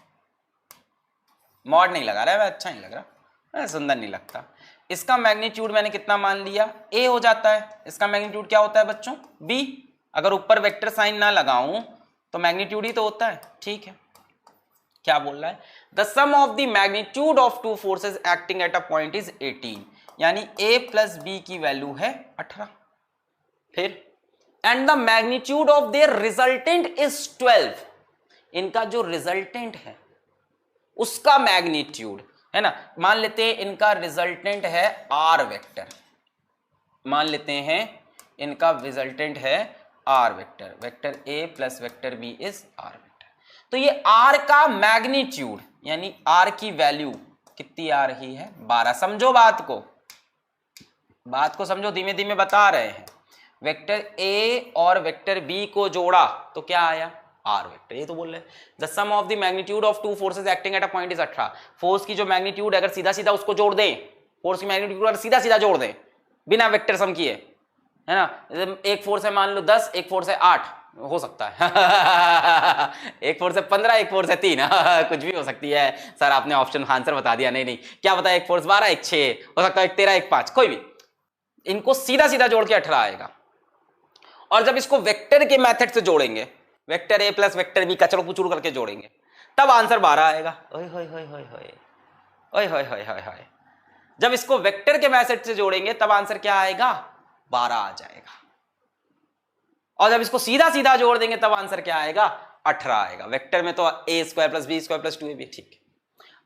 मॉड नहीं लगा रहा है, अच्छा नहीं लग रहा, सुंदर नहीं लगता। इसका मैग्नीट्यूड मैंने कितना मान लिया, A हो जाता है। इसका मैग्नीट्यूड क्या होता है बच्चों, B। अगर ऊपर वेक्टर साइन ना लगाऊं तो मैग्नीट्यूड ही तो होता है, ठीक है। क्या बोल रहा है, the sum of the magnitude of two forces acting at a point is 18, यानी A प्लस B की वैल्यू है 18। फिर and the magnitude of their resultant is 12, इनका जो रिजल्टेंट है उसका मैग्नीट्यूड है ना, मान लेते हैं इनका रिजल्टेंट है R वेक्टर, मान लेते हैं इनका रिजल्टेंट है R vector, vector A plus vector B is R vector. तो ये आर का मैग्नीट्यूड यानी आर की वैल्यू कितनी आ रही है 12। समझो बात को समझो, धीमे धीमे बता रहे हैं। वेक्टर ए और वेक्टर बी को जोड़ा तो क्या आया आर वेक्टर। ये तो बोल रहे the sum of the magnitude of two forces acting at a point is 18। Force की जो मैग्नीट्यूड अगर सीधा सीधा उसको जोड़ दें, फोर्स की मैग्नीट्यूड अगर सीधा सीधा जोड़ दें बिना वेक्टर सम किए, है ना, एक फोर्स है मान लो 10, एक फोर्स है 8, हो सकता है एक फोर्स है 15, एक फोर्स है 3 कुछ भी हो सकती है। सर आपने ऑप्शन आंसर बता दिया, नहीं क्या बता, एक फोर्स 12, एक 6, हो सकता है एक 13, एक 5, कोई भी। इनको सीधा सीधा जोड़ के 18 आएगा। और जब इसको वेक्टर के मेथड से जोड़ेंगे, vector A plus vector B कचड़ कुचूड़ करके जोड़ेंगे, तब आंसर 12 आएगा। ओए होए होए होए होए ओए होए होए होए होए। जब इसको वेक्टर के मेथड से जोड़ेंगे तब आंसर क्या आएगा 12 आ जाएगा। और जब इसको सीधा सीधा जोड़ देंगे तब आंसर क्या आएगा 18 आएगा। वेक्टर में तो A square plus B square plus 2ab, ठीक है।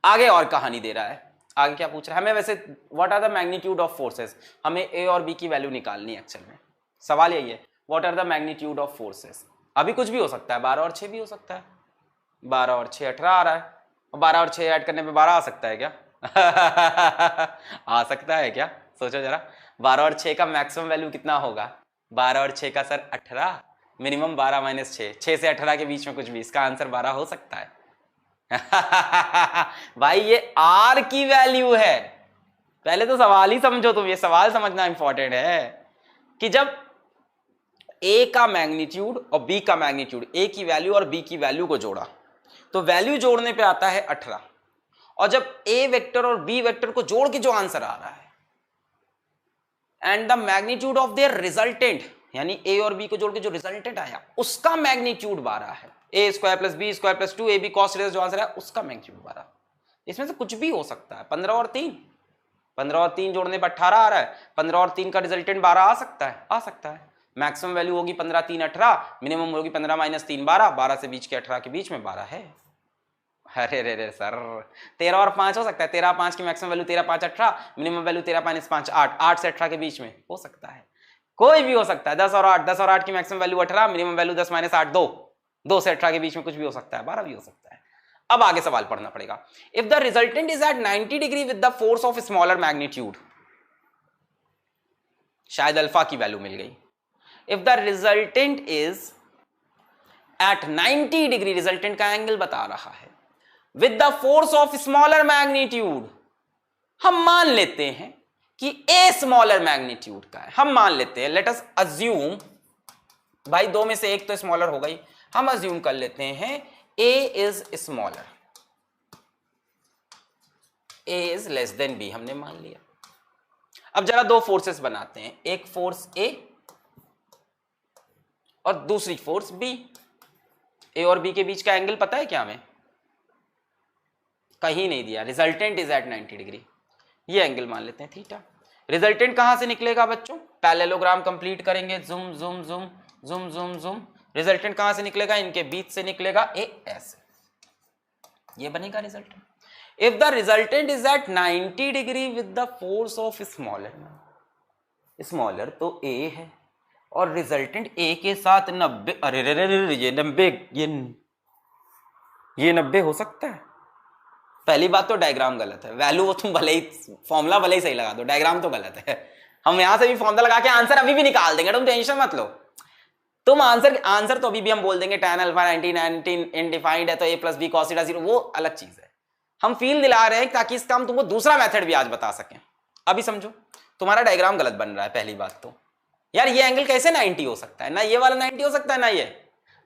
आगे और कहानी दे रहा है, आगे क्या पूछ रहा है हमें, वैसे what are the magnitude of forces, हमें ए और बी की वैल्यू निकालनी है एक्चुअल में। सवाल यही है what are the magnitude of forces. अभी कुछ भी हो सकता है, 12 और 6 भी हो सकता है। 12 और 6 18 आ रहा है, 12 और 6 ऐड करने पे 12 आ सकता है क्या आ सकता है क्या, सोचो जरा। 12 और 6 का मैक्सिमम वैल्यू कितना होगा, 12 और 6 का सर 18, मिनिमम 12 माइनस 6 से 18 के बीच में कुछ भी, इसका आंसर 12 हो सकता है भाई ये आर की वैल्यू है। पहले तो सवाल ही समझो तुम, ये सवाल समझना इंपॉर्टेंट है कि जब ए का मैग्नीट्यूड और बी का मैग्नीट्यूड, ए की वैल्यू और बी की वैल्यू को जोड़ा तो वैल्यू जोड़ने पे आता है 18। और जब ए वेक्टर और बी वेक्टर को जोड़ के जो आंसर आ रहा है and the magnitude of their resultant, यानी ए और बी को जोड़ के जो रिजल्टेंट आया उसका मैग्नीट्यूड 12 है। A square plus B square plus 2ab cos जो आंसर है उसका मैग्नीट्यूड 12। इसमें से कुछ भी हो सकता है। 15 और 3 जोड़ने पर 18 आ रहा है, 15 और 3 का रिजल्टेंट 12 आ सकता है। मैक्सिमम वैल्यू होगी 15 3 18, मिनिमम होगी 15 माइनस 3 12, 12 से बीच के 18 के बीच में 12 है। अरे रे रे सर 13 और 5 हो सकता है, 13 5 की maximum value 13 5 18, minimum value 13 minus 5 8, 8 से 18 के बीच में हो सकता है, कोई भी हो सकता है। 10 और 8 की maximum value 18, minimum value 10 minus 8 2 से 18 के बीच में कुछ भी हो सकता है, 12 भी हो सकता है। अब आगे सवाल पढ़ना पड़ेगा। If the resultant is at 90 degree with the force of smaller magnitude, शायद अल्फा की वैल्यू मिल गई। If the resultant is at 90 degree, resultant का एंगल बता रहा है, with the force of smaller magnitude, हम मान लेते हैं कि ए स्मॉलर मैग्नीट्यूड का है, हम मान लेते हैं, लेट अस अज्यूम, भाई दो में से एक तो स्मॉलर हो गई, हम अज्यूम कर लेते हैं A is smaller, A is less than B, हमने मान लिया। अब जरा दो फोर्सेस बनाते हैं, एक फोर्स ए और दूसरी फोर्स बी। ए और बी के बीच का एंगल पता है क्या हमें, कहीं नहीं दिया। रिजल्टेंट इज एट 90 डिग्री, ये एंगल मान लेते हैं थीटा। रिजल्टेंट कहां से निकलेगा बच्चों, पैरेललोग्राम कंप्लीट करेंगे, zoom zoom zoom zoom zoom zoom, resultant कहां से निकलेगा, इनके बीच से निकलेगा, ए ऐसे, ये बनेगा resultant. If the resultant is at 90 degree with the force of smaller, smaller तो ए है और रिजल्टेंट ए के साथ 90, अरे रे रे रे, ये 90, ये 90 हो सकता है। पहली बात तो डायग्राम गलत है, वैल्यू वो तुम भले ही फॉर्मूला भले ही सही लगा दो, डायग्राम तो गलत है। हम यहां से भी फॉर्मूला लगा के आंसर अभी भी निकाल देंगे, तुम टेंशन मत लो। तुम आंसर तो अभी भी हम बोल देंगे tan अल्फा 19 इनडिफाइंड है तो a plus B cos theta 0, वो अलग चीज है। हम फील दिला रहे हैं ताकि इसका हम तुमको दूसरा मेथड भी आज बता सकें। अभी समझो, तुम्हारा डायग्राम गलत बन रहा है। पहली बात तो यार ये एंगल कैसे 90 हो सकता है, ना ये वाला 90 हो सकता है ना ये,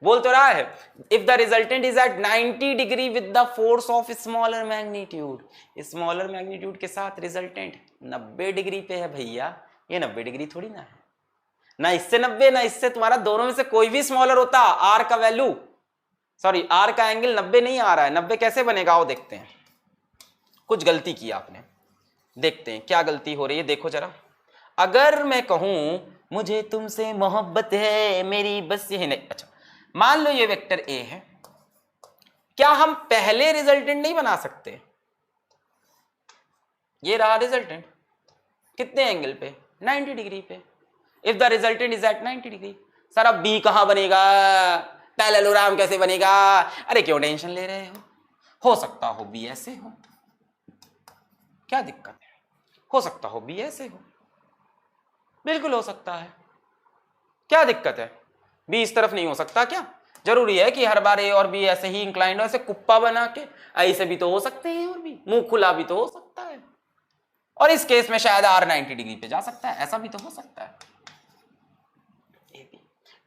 बोल तो रहा है if the resultant is at 90 degree with the force of smaller magnitude, smaller magnitude के साथ रिजल्टेंट 90 डिग्री पे है भैया, ये 90 डिग्री थोड़ी ना है, ना इससे 90 ना इससे, तुम्हारा दोनों में से कोई भी स्मॉलर होता, आर का वैल्यू सॉरी आर का एंगल 90 नहीं आ रहा है। 90 कैसे बनेगा वो देखते हैं। कुछ गलती की आपने, देखते हैं क्या गलती हो रही है, देखो जरा। अगर मैं कहूं मुझे तुमसे मोहब्बत है मेरी बस ये नहीं, अच्छा मान लो ये वेक्टर ए है, क्या हम पहले रिजल्टेंट नहीं बना सकते, ये रहा रिजल्टेंट, कितने एंगल पे 90 डिग्री पे। If the resultant is at 90 degree, sir अब बी कहां बनेगा, पैरेललोग्राम कैसे बनेगा? अरे क्यों टेंशन ले रहे हो सकता हो बी ऐसे हो, क्या दिक्कत है? हो सकता हो बी ऐसे हो, बिल्कुल हो सकता है, क्या दिक्कत है? बी इस तरफ नहीं हो सकता क्या? जरूरी है कि हर बार ए और बी ऐसे ही इंक्लाइंड हो, ऐसे कुप्पा बना के? ऐसे भी तो हो सकते हैं, और भी मुंह खुला भी तो हो सकता है, और इस केस में शायद आर 90 डिग्री पे जा सकता है, ऐसा भी तो हो सकता है।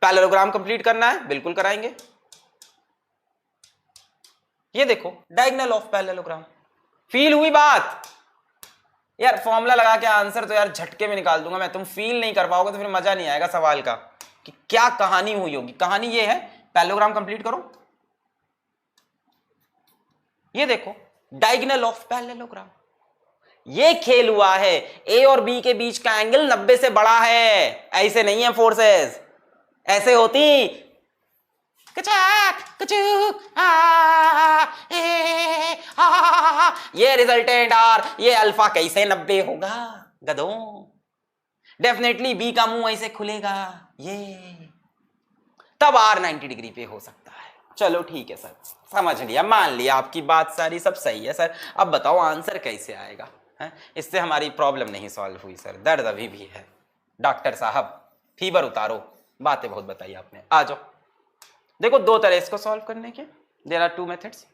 पैरेललोग्राम कंप्लीट करना है, बिल्कुल कराएंगे। ये देखो डायगोनल ऑफ पैरेललोग्राम, फील हुई बात? यार फॉर्मूला लगा के आंसर तो यार झटके में निकाल दूंगा मैं, तुम फील नहीं कर पाओगे तो फिर मजा नहीं आएगा सवाल का कि क्या कहानी हुई होगी। कहानी ये है, पैरेललोग्राम कंप्लीट करो। ये देखो डायगोनल ऑफ पैरेललोग्राम, ये खेल हुआ है, ए और बी के बीच का एंगल 90 से बड़ा है, ऐसे नहीं है फोर्सेस, ऐसे होती कचाक कचूक ये रिजल्टेंट आर, ये अल्फा कैसे 90 होगा गधों? डेफिनेटली बी का मुंह ऐसे खुलेगा, ये तब आर 90 डिग्री पे हो सकता है। चलो ठीक है सर, समझ लिया, मान लिया आपकी बात सारी, सब सही है सर। अब बताओ आंसर कैसे आएगा? है? इससे हमारी प्रॉब्लम नहीं सॉल्व हुई सर, दर्द अभी भी है। डॉक्टर साहब फीवर उतारो, बातें बहुत बताई आपने, आ जाओ। देखो दो तरह इसको सॉल्व करने के, there are two methods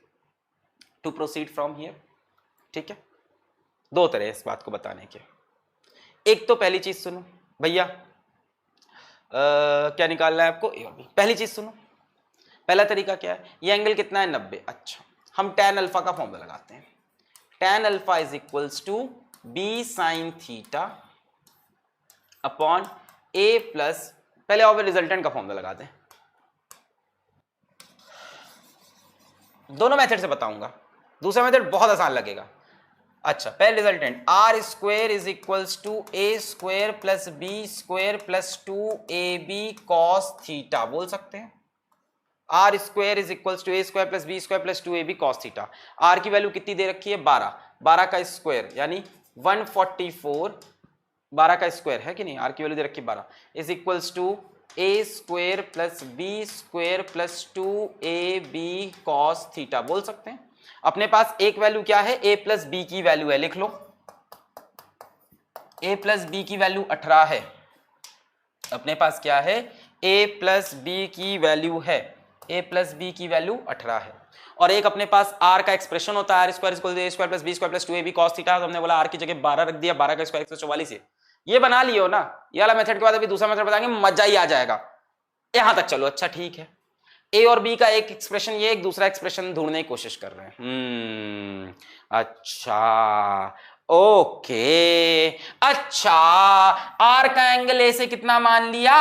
to proceed from here, ठीक है? दो तरह इस बात को बताने के। एक तो पहली चीज सुनो भैया, क्या निकालना है आपको? ए और बी। पहली चीज सुनो, पहला तरीका क्या है? ये एंगल कितना है? 90। अच्छा, हम tan अल्फा का फॉर्मूला लगाते हैं। tan alpha is equals to B sine theta upon A plus, पहले और रिजल्टेंट का फॉर्मूला लगा दें। दोनों मेथड से बताऊंगा, दूसरा मेथड बहुत आसान लगेगा। अच्छा, पहले resultant R square is equals to A square plus B square plus 2ab cos theta बोल सकते हैं। R square is equals to A square plus B square plus 2ab cos theta. R की value कितनी दे रखी है? 12, 12 का square यानी 144, 12 का स्क्वायर है कि नहीं? आर की वैल्यू दे रखी है 12, is equals to A square plus B square plus 2ab cos theta बोल सकते हैं। अपने पास एक वैल्यू क्या है? a प्लस बी की वैल्यू है, लिख लो। a प्लस बी की वैल्यू 18 है। अपने पास क्या है? a प्लस बी की वैल्यू है, a प्लस बी की वैल्यू 18 है। और एक अपने पास r का एक्सप्रेशन होता है, R square equal to A square plus B square plus 2ab cos theta. तो हमने बोला r की जगह 12 रख दिया, 12 का स्क्वायर 144 है। ये बना लियो ना, ये वाला मेथड के बाद अभी दूसरा मेथड बताएंगे, मजा ही आ जाएगा। यहां तक चलो, अच्छा ठीक है। ए और बी का एक एक्सप्रेशन ये, एक दूसरा एक्सप्रेशन ढूंढने की कोशिश कर रहे हैं। अच्छा ओके, अच्छा आर का एंगल ए से कितना मान लिया?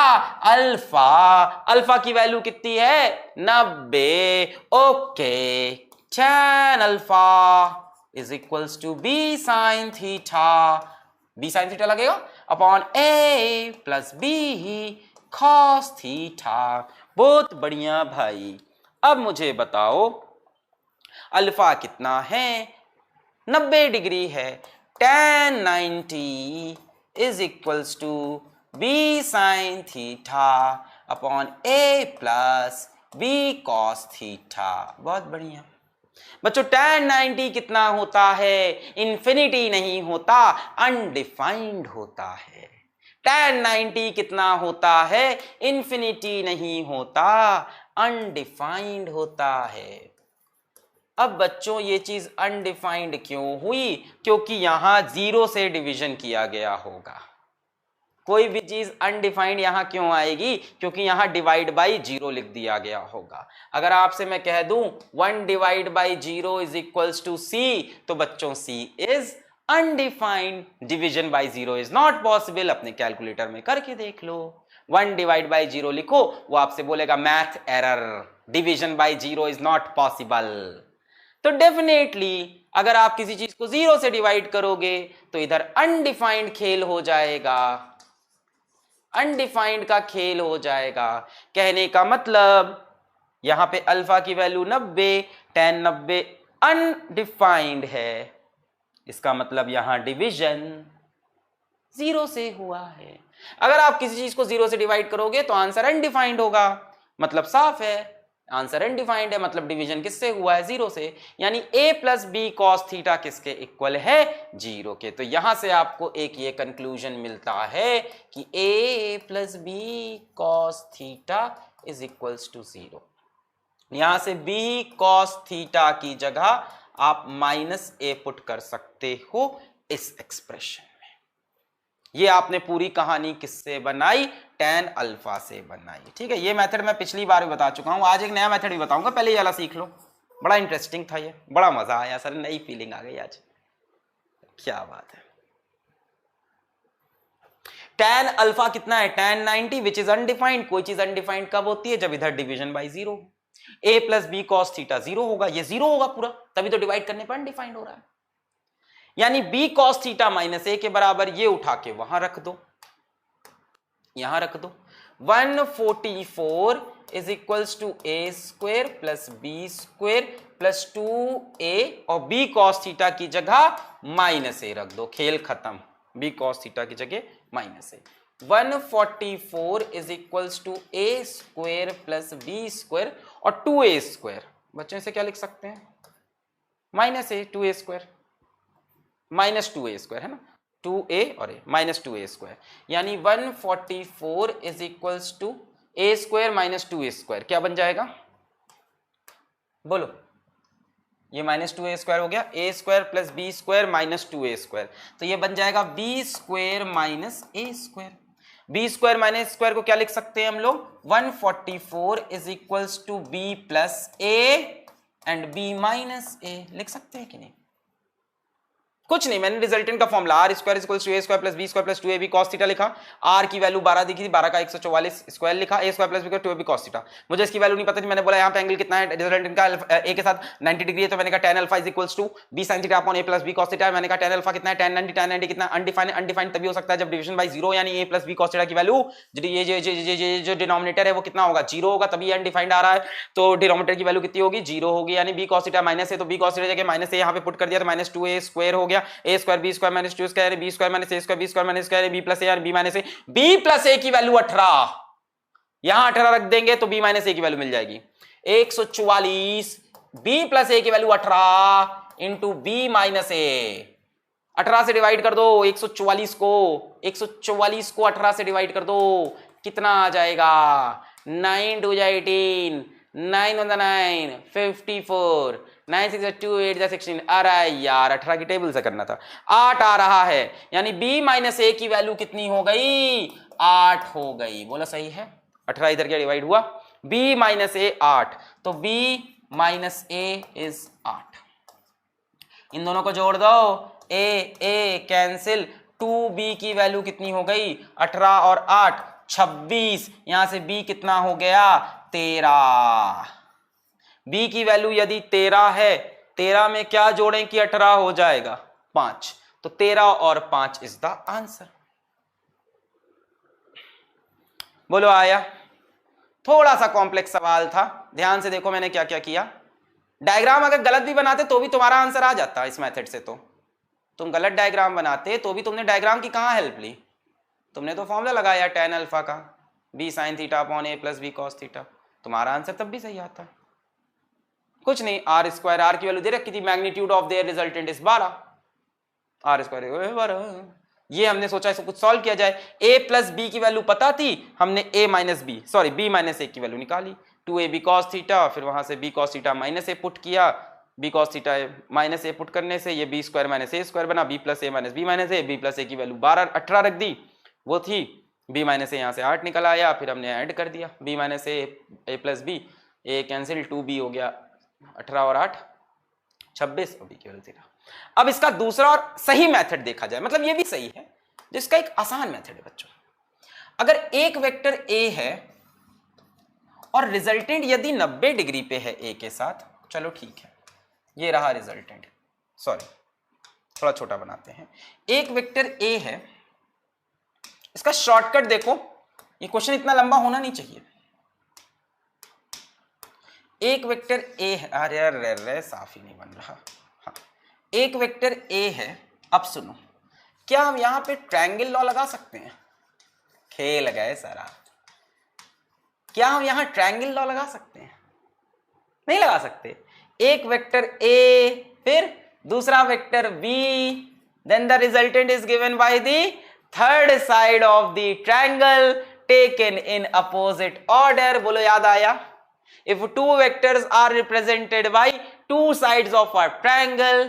अल्फा। अल्फा की वैल्यू कितनी है? 90। Okay, tan alpha is equals to B sine theta, B sine theta लगेगा upon A plus B cos theta. बहुत बढ़िया भाई। अब मुझे बताओ अल्फा कितना है? 90 डिग्री है। tan 90 is equals to B sine theta upon A plus B cos theta. बहुत बढ़िया बच्चों। tan 90 कितना होता है? इंफिनिटी नहीं होता, अनडिफाइंड होता है। tan 90 कितना होता है? इंफिनिटी नहीं होता, अनडिफाइंड होता है। अब बच्चों ये चीज अनडिफाइंड क्यों हुई? क्योंकि यहां 0 से डिवीजन किया गया होगा। कोई भी चीज अनडिफाइंड यहां क्यों आएगी? क्योंकि यहां डिवाइड बाई 0 लिख दिया गया होगा। अगर आपसे मैं कह दूं 1 divide by 0 is equals to c, तो बच्चों c is undefined, division by 0 is not possible. अपने कैलकुलेटर में करके देख लो, 1 डिवाइड बाई 0 लिखो, वो आपसे बोलेगा math error, division by 0 is not possible. तो डेफिनेटली अगर आप किसी चीज को 0 से डिवाइड करोगे तो इधर अनडिफाइंड खेल हो जाएगा, अनडिफाइंड का खेल हो जाएगा। कहने का मतलब यहां पे अल्फा की वैल्यू 90, tan 90 अनडिफाइंड है, इसका मतलब यहां डिवीजन 0 से हुआ है। अगर आप किसी चीज को 0 से डिवाइड करोगे तो आंसर अनडिफाइंड होगा, मतलब साफ है आंसर अनडिफाइंड है, मतलब डिवीजन किससे हुआ है? जीरो से, यानी a plus B cos theta किसके इक्वल है? जीरो के। तो यहां से आपको एक ये कंक्लूजन मिलता है कि a plus B cos theta is equals to zero. यहां से b कॉस थीटा की जगह आप माइनस a पुट कर सकते हो इस एक्सप्रेशन में। ये आपने पूरी कहानी किससे बनाई? tan अल्फा से बनाई। ठीक है, ये मेथड मैं पिछली बार भी बता चुका हूं, आज एक नया मेथड भी बताऊंगा, पहले ये वाला सीख लो। बड़ा इंटरेस्टिंग था ये, बड़ा मजा आया सर, नई फीलिंग आ गई आज, क्या बात है। tan अल्फा कितना है? tan 90 which is undefined. कोई चीज अनडिफाइंड कब होती है? जब इधर division by zero. a plus B cos theta zero होगा, ये जीरो होगा पूरा, तभी तो डिवाइड करने पर अनडिफाइंड हो रहा है। यानी b cos theta minus a के बराबर, ये उठा के वहां रख दो, यहां रख दो। 144 is equals to a square plus B square plus 2a, और b कॉस थीटा की जगह माइनस a रख दो, खेल खत्म। b कॉस थीटा की जगह minus a। 144 is equals to a square plus B square और 2a स्क्वेयर, बच्चों से क्या लिख सकते हैं? Minus a, 2a square minus 2a square है ना, 2a और a माइनस 2a स्क्वायर, यानी 144 is equals to a square minus 2a square. क्या बन जाएगा? बोलो, ये माइनस 2a स्क्वायर हो गया, a square plus b square minus 2a square, तो ये बन जाएगा b square minus a square. b square minus square को क्या लिख सकते हैं हम लोग? 144 is equals to b plus a and b minus a, लिख सकते हैं कि नहीं? कुछ नहीं, मैंने रिजल्टेंट का formula R square equals to A square plus B square plus 2ab cos theta लिखा, आर की वैल्यू 12 दिखी थी, 12 का 144 स्क्वायर लिखा, A square plus B square 2ab cos theta. मुझे इसकी वैल्यू नहीं पता थी, मैंने बोला यहाँ पे एंगल कितना है रिजल्टेंट का, ए के साथ 90 डिग्री है, तो मैंने कहा tan alpha is equals to b sin theta upon a plus b cos theta. मैंने कहा tan अल्फा कितना है? tan 90 कितना? अनडिफाइंड। अनडिफाइंड तभी हो सकता है जब डिवीजन बाय जीरो, यानी a plus b cos theta की वैल्यू ये जो डिनोमिनेटर है वो कितना होगा? जीरो होगा, तभी अनडिफाइंड आ रहा है। तो डिनोमिनेटर की वैल्यू कितनी होगी? जीरो होगी, यानी b cos थीटा माइनस है, तो b cos थीटा जगह माइनस a यहाँ पे पुट कर दिया, तो माइनस 2a स्क्वायर हो गया, a square b square minus 2 square B square minus A square B square minus square B plus A और B minus A. B plus A की वैल्यू 18, यहां 18 रख देंगे तो बी माइनस ए की value मिल जाएगी 144। बी प्लस ए की value 18 into B minus ए, 18 से डिवाइड कर दो 144 को, 144 को 18 से डिवाइड कर दो, कितना आ जाएगा? 9 2 18, 9 1 9 54, 9 6 2 8 16। अरे यार 18 की टेबल से करना था, 8 आ रहा है, यानी b माइनस ए की वैल्यू कितनी हो गई? 8 हो गई। बोला सही है, 18 इधर क्या डिवाइड हुआ? b माइनस ए 8, तो b माइनस ए इज 8। इन दोनों को जोड़ दो, a कैंसिल, 2b की वैल्यू कितनी हो गई? 18 और 8 26, यहां से b कितना हो गया? 13। b की वैल्यू यदि 13 है, 13 में क्या जोड़ें कि 18 हो जाएगा? 5, तो 13 और 5 इज द आंसर। बोलो आया? थोड़ा सा कॉम्प्लेक्स सवाल था, ध्यान से देखो मैंने क्या क्या किया। डायग्राम अगर गलत भी बनाते तो भी तुम्हारा आंसर आ जाता इस मेथड से। तो तुम गलत डायग्राम बनाते तो भी तुमने डायग्राम की कहां हेल्प ली? तुमने तो फॉर्मूला लगाया tan अल्फा का, b sin theta upon a plus B cos theta, तुम्हारा आंसर तब भी सही आता। कुछ नहीं, आर स्क्वायर, आर की वैल्यू दे रखी थी, magnitude of their resultant is 12, R square 12। ये हमने सोचा इसको कुछ सॉल्व किया जाए। a प्लस बी की वैल्यू पता थी, हमने a minus B sorry b minus A की वैल्यू निकाली, 2ab cos थीटा, फिर वहां से b cos थीटा माइनस ए पुट किया, b cos थीटा माइनस ए पुट करने से ये b square minus A square बना, b plus A minus B minus A, b plus A की वैल्यू 12 18 रख दी, वो थी b माइनस ए, यहाँ से 8 निकल आया, फिर हमने ऐड कर दिया b माइनस ए प्लस बी, ए कैंसिल, 2b हो गया 18 और 8 26, और b की वैल्यू 13। अब इसका दूसरा और सही मेथड देखा जाए, मतलब ये भी सही है, जिसका एक आसान मेथड है बच्चों। अगर एक वेक्टर a है और रिजल्टेंट यदि 90 डिग्री पे है a के साथ, चलो ठीक है, ये रहा रिजल्टेंट, सॉरी थोड़ा छोटा बनाते हैं। एक वेक्टर a है, इसका शॉर्टकट देखो, ये क्वेश्चन इतना लंबा होना नहीं चाहिए। एक वेक्टर a है, अरे साफ ही नहीं बन रहा। हाँ, एक वेक्टर a है। अब सुनो, क्या हम यहां पे ट्रायंगल लॉ लगा सकते हैं? खेल गए सारा। क्या हम यहां ट्रायंगल लॉ लगा सकते हैं? नहीं लगा सकते। एक वेक्टर ए, फिर दूसरा vector B, then the resultant is given by the third side of the triangle taken in opposite order. बोलो याद आया? If two vectors are represented by two sides of a triangle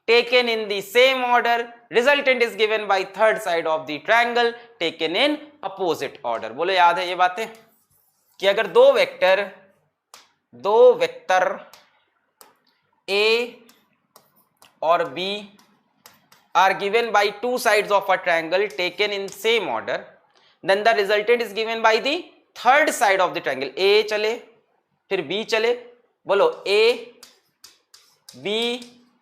taken in the same order, resultant is given by third side of the triangle taken in opposite order। बोलो याद है ये बातें कि अगर दो वेक्टर A और B are given by two sides of a triangle taken in same order, then the resultant is given by the third side of the triangle। A चले फिर B चले, बोलो A B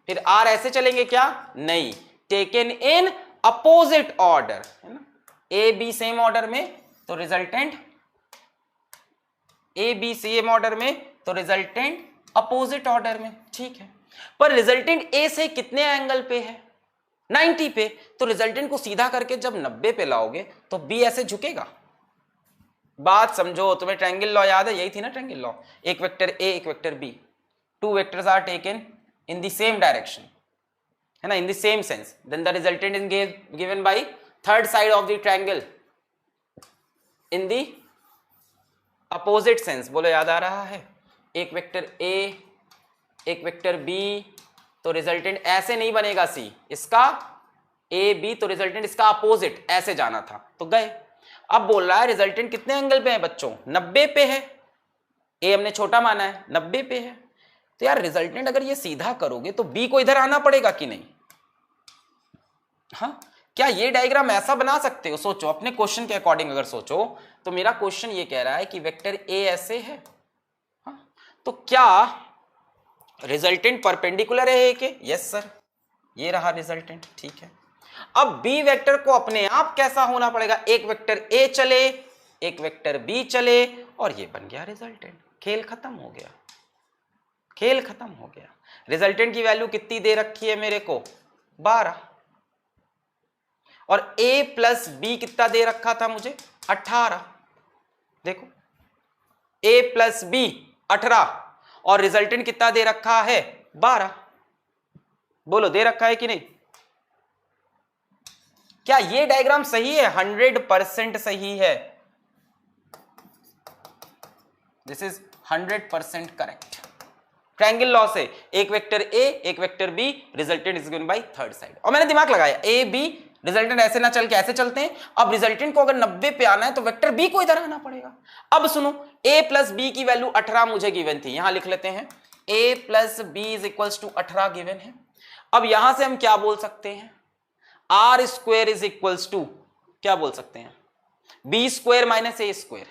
फिर R, ऐसे चलेंगे क्या? नहीं, टेकन इन अपोजिट ऑर्डर, है ना। A B सेम ऑर्डर में तो resultant, A B same order में तो रिजल्टेंट अपोजिट ऑर्डर में, ठीक है। पर रिजल्टेंट A से कितने एंगल पे है? 90 पे। तो रिजल्टेंट को सीधा करके जब 90 पे लाओगे तो B ऐसे झुकेगा। बात समझो, तुम्हें ट्रायंगल लॉ याद है? यही थी ना ट्रायंगल लॉ। एक वेक्टर A एक vector B, two vectors are taken in the same direction, है ना, in the same sense, then the resultant is given by third side of the triangle in the opposite sense. बोलो याद आ रहा है? एक vector A एक vector B, तो रिजल्टेंट ऐसे नहीं बनेगा C, इसका A B, तो रिजल्टेंट इसका अपोजिट ऐसे जाना था, तो गए। अब बोल रहा है रिजल्टेंट कितने एंगल पे है बच्चों? 90 पे है। A हमने छोटा माना है, 90 पे है। तो यार रिजल्टेंट अगर ये सीधा करोगे तो B को इधर आना पड़ेगा कि नहीं? हाँ, क्या ये डायग्राम ऐसा बना सकते हो? सोचो अपने क्वेश्चन के अकॉर्डिंग अगर सोचो तो मेरा क्वेश्चन ये कह रहा है कि वेक्टर A ऐसे है, हाँ, तो क्या रिजल्टेंट परपेंडिकुलर है A के? यस सर, ये रहा रिजल्टेंट, ठीक है। अब B वेक्टर को अपने आप कैसा होना पड़ेगा? एक वेक्टर A चले एक वेक्टर B चले और ये बन गया रिजल्टेंट। खेल खत्म हो गया, खेल खत्म हो गया। रिजल्टेंट की वैल्यू कितनी दे रखी है मेरे को? 12। और A प्लस B कितना दे रखा था मुझे? 18। देखो A प्लस B 18 और रिजल्टेंट कितना दे रखा है? 12। बोलो दे रखा है कि नहीं? क्या ये डायग्राम सही है? 100% सही है। This is 100% correct. Triangle law से एक वेक्टर A एक vector B, resultant is given by third side. और मैंने दिमाग लगाया A B, रिजल्टेंट ऐसे ना चल के ऐसे चलते हैं। अब रिजल्टेंट को अगर 90 पे आना है तो वेक्टर B को इधर आना पड़ेगा। अब सुनो, A प्लस B की वैल्यू 18 मुझे गिवन थी, यहां लिख लेते हैं A plus B is equals to 18 given है। अब यहां से हम क्या बोल सकते हैं? R square is equals to क्या बोल सकते हैं? B square minus A square.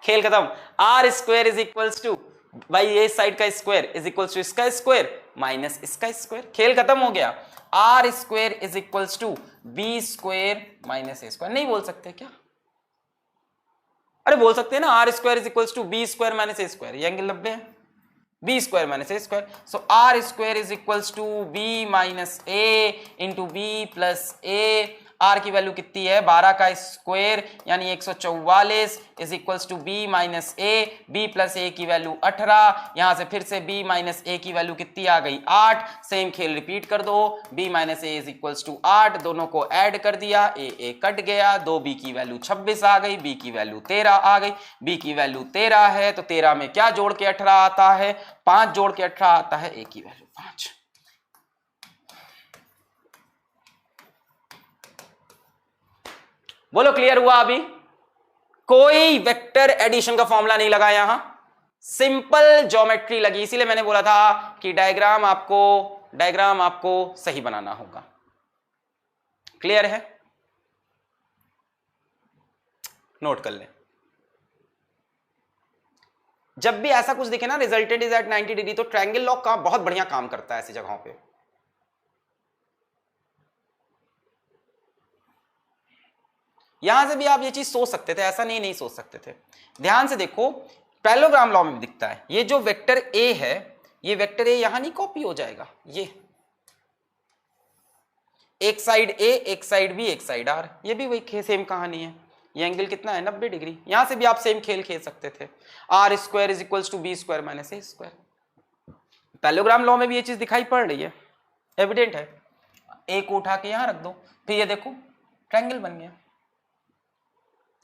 खेल खत्म। R square is equals to भाई ये साइड का स्क्वायर इज इक्वल्स टू इसका स्क्वायर माइनस इसका स्क्वायर। खेल खत्म हो गया। R square is equals to B square minus A square. नहीं बोल सकते क्या? अरे बोल सकते हैं ना, R square is equals to B square minus A square. ये एंगल 90 है, B square minus A square. So R square is equals to B minus A into B plus A. R की वैल्यू कितनी है? 12 का square यानी 144 is equals to B minus A. B plus A की value 18। यहां से फिर से बी माइनस ए की वैल्यू कितनी आ गई? 8। सेम खेल रिपीट कर दो। B minus A is equals to 8, दोनों को ऐड कर दिया, ए कट गया, 2b की वैल्यू 26 आ गई, बी की वैल्यू 13 आ गई। बी की वैल्यू 13 है तो 13 में क्या जोड़ के 18 आता है? 5 जोड़ के 18 आता है, ए की वैल्यू 5। बोलो क्लियर हुआ? अभी कोई वेक्टर एडिशन का फॉर्मूला नहीं लगा, यहां सिंपल ज्योमेट्री लगी। इसीलिए मैंने बोला था कि डायग्राम आपको सही बनाना होगा। क्लियर है? नोट कर ले। जब भी ऐसा कुछ दिखे ना रिजल्टेंट इज एट 90 डिग्री, तो ट्रायंगल लॉ का बहुत बढ़िया काम करता है ऐसी जगहों पे। यहां से भी आप ये चीज सोच सकते थे, ऐसा नहीं सोच सकते थे। ध्यान से देखो, पैरेललोग्राम लॉ में भी दिखता है। ये जो वेक्टर ए है, ये वेक्टर ए यहां नहीं कॉपी हो जाएगा। ये एक साइड ए, एक साइड बी, एक साइड आर, ये भी वही सेम कहानी है। ये एंगल कितना है 90 डिग्री। यहां से भी आप सेम खेल खेल सकते थे, R square is equals to B square minus A square. Parallelogram law में भी ये चीज दिखाई पड़ रही है, एविडेंट है। ए को उठा के यहां रख दो, फिर ये देखो ट्रायंगल बन गया,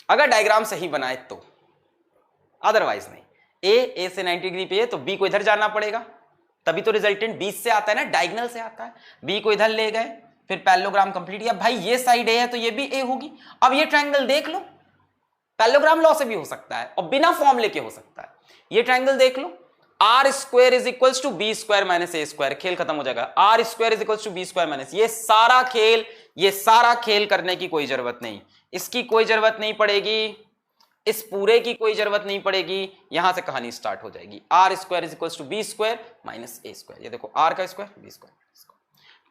अगर डायग्राम सही बनाए तो, अदरवाइज नहीं। ए से 90 डिग्री पे है तो बी को इधर जाना पड़ेगा, तभी तो रिजल्टेंट बीच से आता है ना, डायगोनल से आता है। बी को इधर ले गए, फिर पैरेललोग्राम कंप्लीट किया। भाई ये साइड ए है तो ये भी ए होगी। अब ये ट्रायंगल देख लो, पैरेललोग्राम लॉ से भी हो सकता है और बिना फॉर्मूले के हो सकता है। ये ट्रायंगल देख लो, R square is equals to B square minus A square, खेल खत्म हो जाएगा। R square is equals to B square minus, ये सारा खेल करने की कोई जरूरत नहीं, इसकी कोई जरूरत नहीं पड़ेगी, इस पूरे की कोई जरूरत नहीं पड़ेगी। यहां से कहानी स्टार्ट हो जाएगी। R square is equals to B square minus A square, ये देखो आर का स्क्वायर बी स्क्वायर।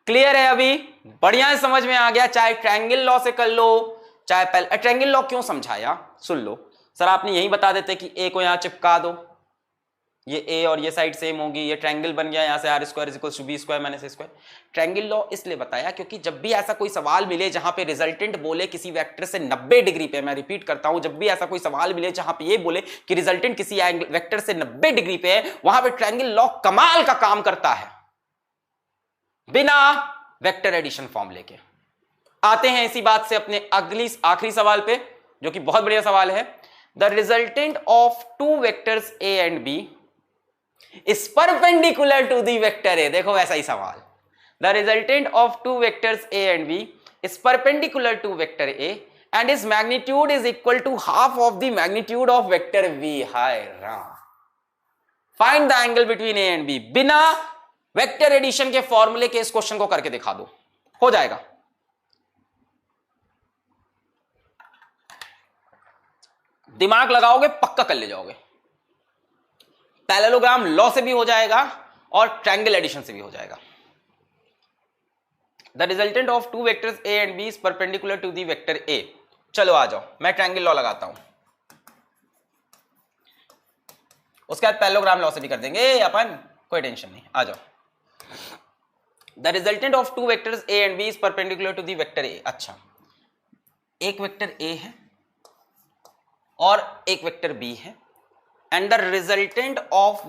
क्लियर है? अभी बढ़िया समझ में आ गया। चाहे ट्रायंगल लॉ से कर लो, चाहे ट्रायंगल लॉ क्यों समझाया सुन लो। सर आपने यही बता देते कि ए को यहां चिपका दो, ये ए और ये साइड सेम होगी, ये ट्रायंगल बन गया, यहां से R square is equals to B square minus A square. Triangle law इसलिए बताया क्योंकि जब भी ऐसा कोई सवाल मिले जहां पे रिजल्टेंट बोले किसी वेक्टर से 90 डिग्री पे, मैं रिपीट करता हूं, जब भी ऐसा कोई सवाल मिले जहां पे ये बोले कि रिजल्टेंट किसी वेक्टर से 90 डिग्री पे है, वहां पे ट्रायंगल लॉ कमाल का काम करता है, बिना वेक्टर एडिशन फॉर्मूले के। आते हैं इसी बात से अपने अगली आखिरी सवाल पे, जो कि बहुत बढ़िया सवाल है। The resultant of two vectors A and B is perpendicular to the vector A. देखो वैसा ही सवाल, the resultant of two vectors A and B is perpendicular to vector A and is magnitude is equal to half of the magnitude of vector B. हाय Ram, find the angle between A and B. बिना vector addition के फॉर्मूले के इस question को करके दिखा दो, हो जाएगा। दिमाग लगाओगे पक्का कर ले जाओगे। पैरेललोग्राम लॉ से भी हो जाएगा और ट्रायंगल एडिशन से भी हो जाएगा। The resultant of two vectors A and B is perpendicular to the vector A. चलो आ जाओ, मैं ट्रायंगल लॉ लगाता हूं, उसके बाद पैरेललोग्राम लॉ से भी कर देंगे अपन, कोई टेंशन नहीं, आ जाओ। The resultant of two vectors A and B is perpendicular to the vector A. अच्छा, एक वेक्टर ए है और एक वेक्टर बी है, and the resultant of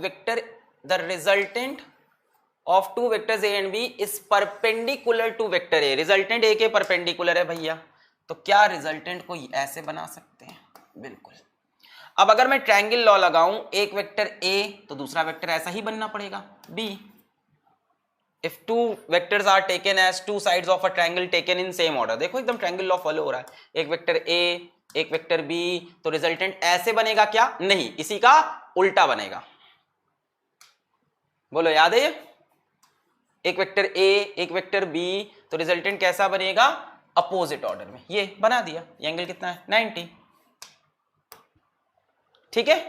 two vectors A and B is perpendicular to vector A. Resultant A के perpendicular है भैया, तो क्या रिजल्टेंट को ऐसे बना सकते हैं? बिल्कुल। अब अगर मैं ट्रायंगल लॉ लगाऊं, एक वेक्टर ए तो दूसरा वेक्टर ऐसा ही बनना पड़ेगा B. If two vectors are taken as two sides of a triangle taken in same order, देखो एकदम ट्रायंगल लॉ फॉलो हो रहा है। एक वेक्टर ए एक वेक्टर बी, तो रिजल्टेंट ऐसे बनेगा क्या? नहीं, इसी का उल्टा बनेगा। बोलो याद है ये? एक वेक्टर ए एक वेक्टर बी, तो रिजल्टेंट कैसा बनेगा? अपोजिट ऑर्डर में। ये बना दिया। ये एंगल कितना है? 90। ठीक है,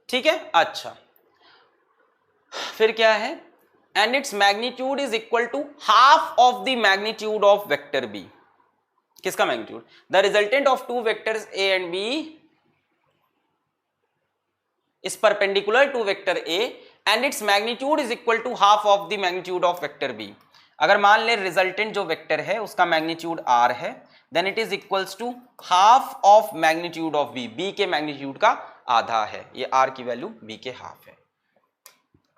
ठीक है। अच्छा, फिर क्या है? And its magnitude is equal to half of the magnitude of vector B. किसका magnitude? The resultant of two vectors A and B is perpendicular to vector A and its magnitude is equal to half of the magnitude of vector B. अगर मान ले resultant जो vector है उसका magnitude R है, then it is equals to half of magnitude of B. B के magnitude का आधा है, ये आर की वैल्यू बी के हाफ है।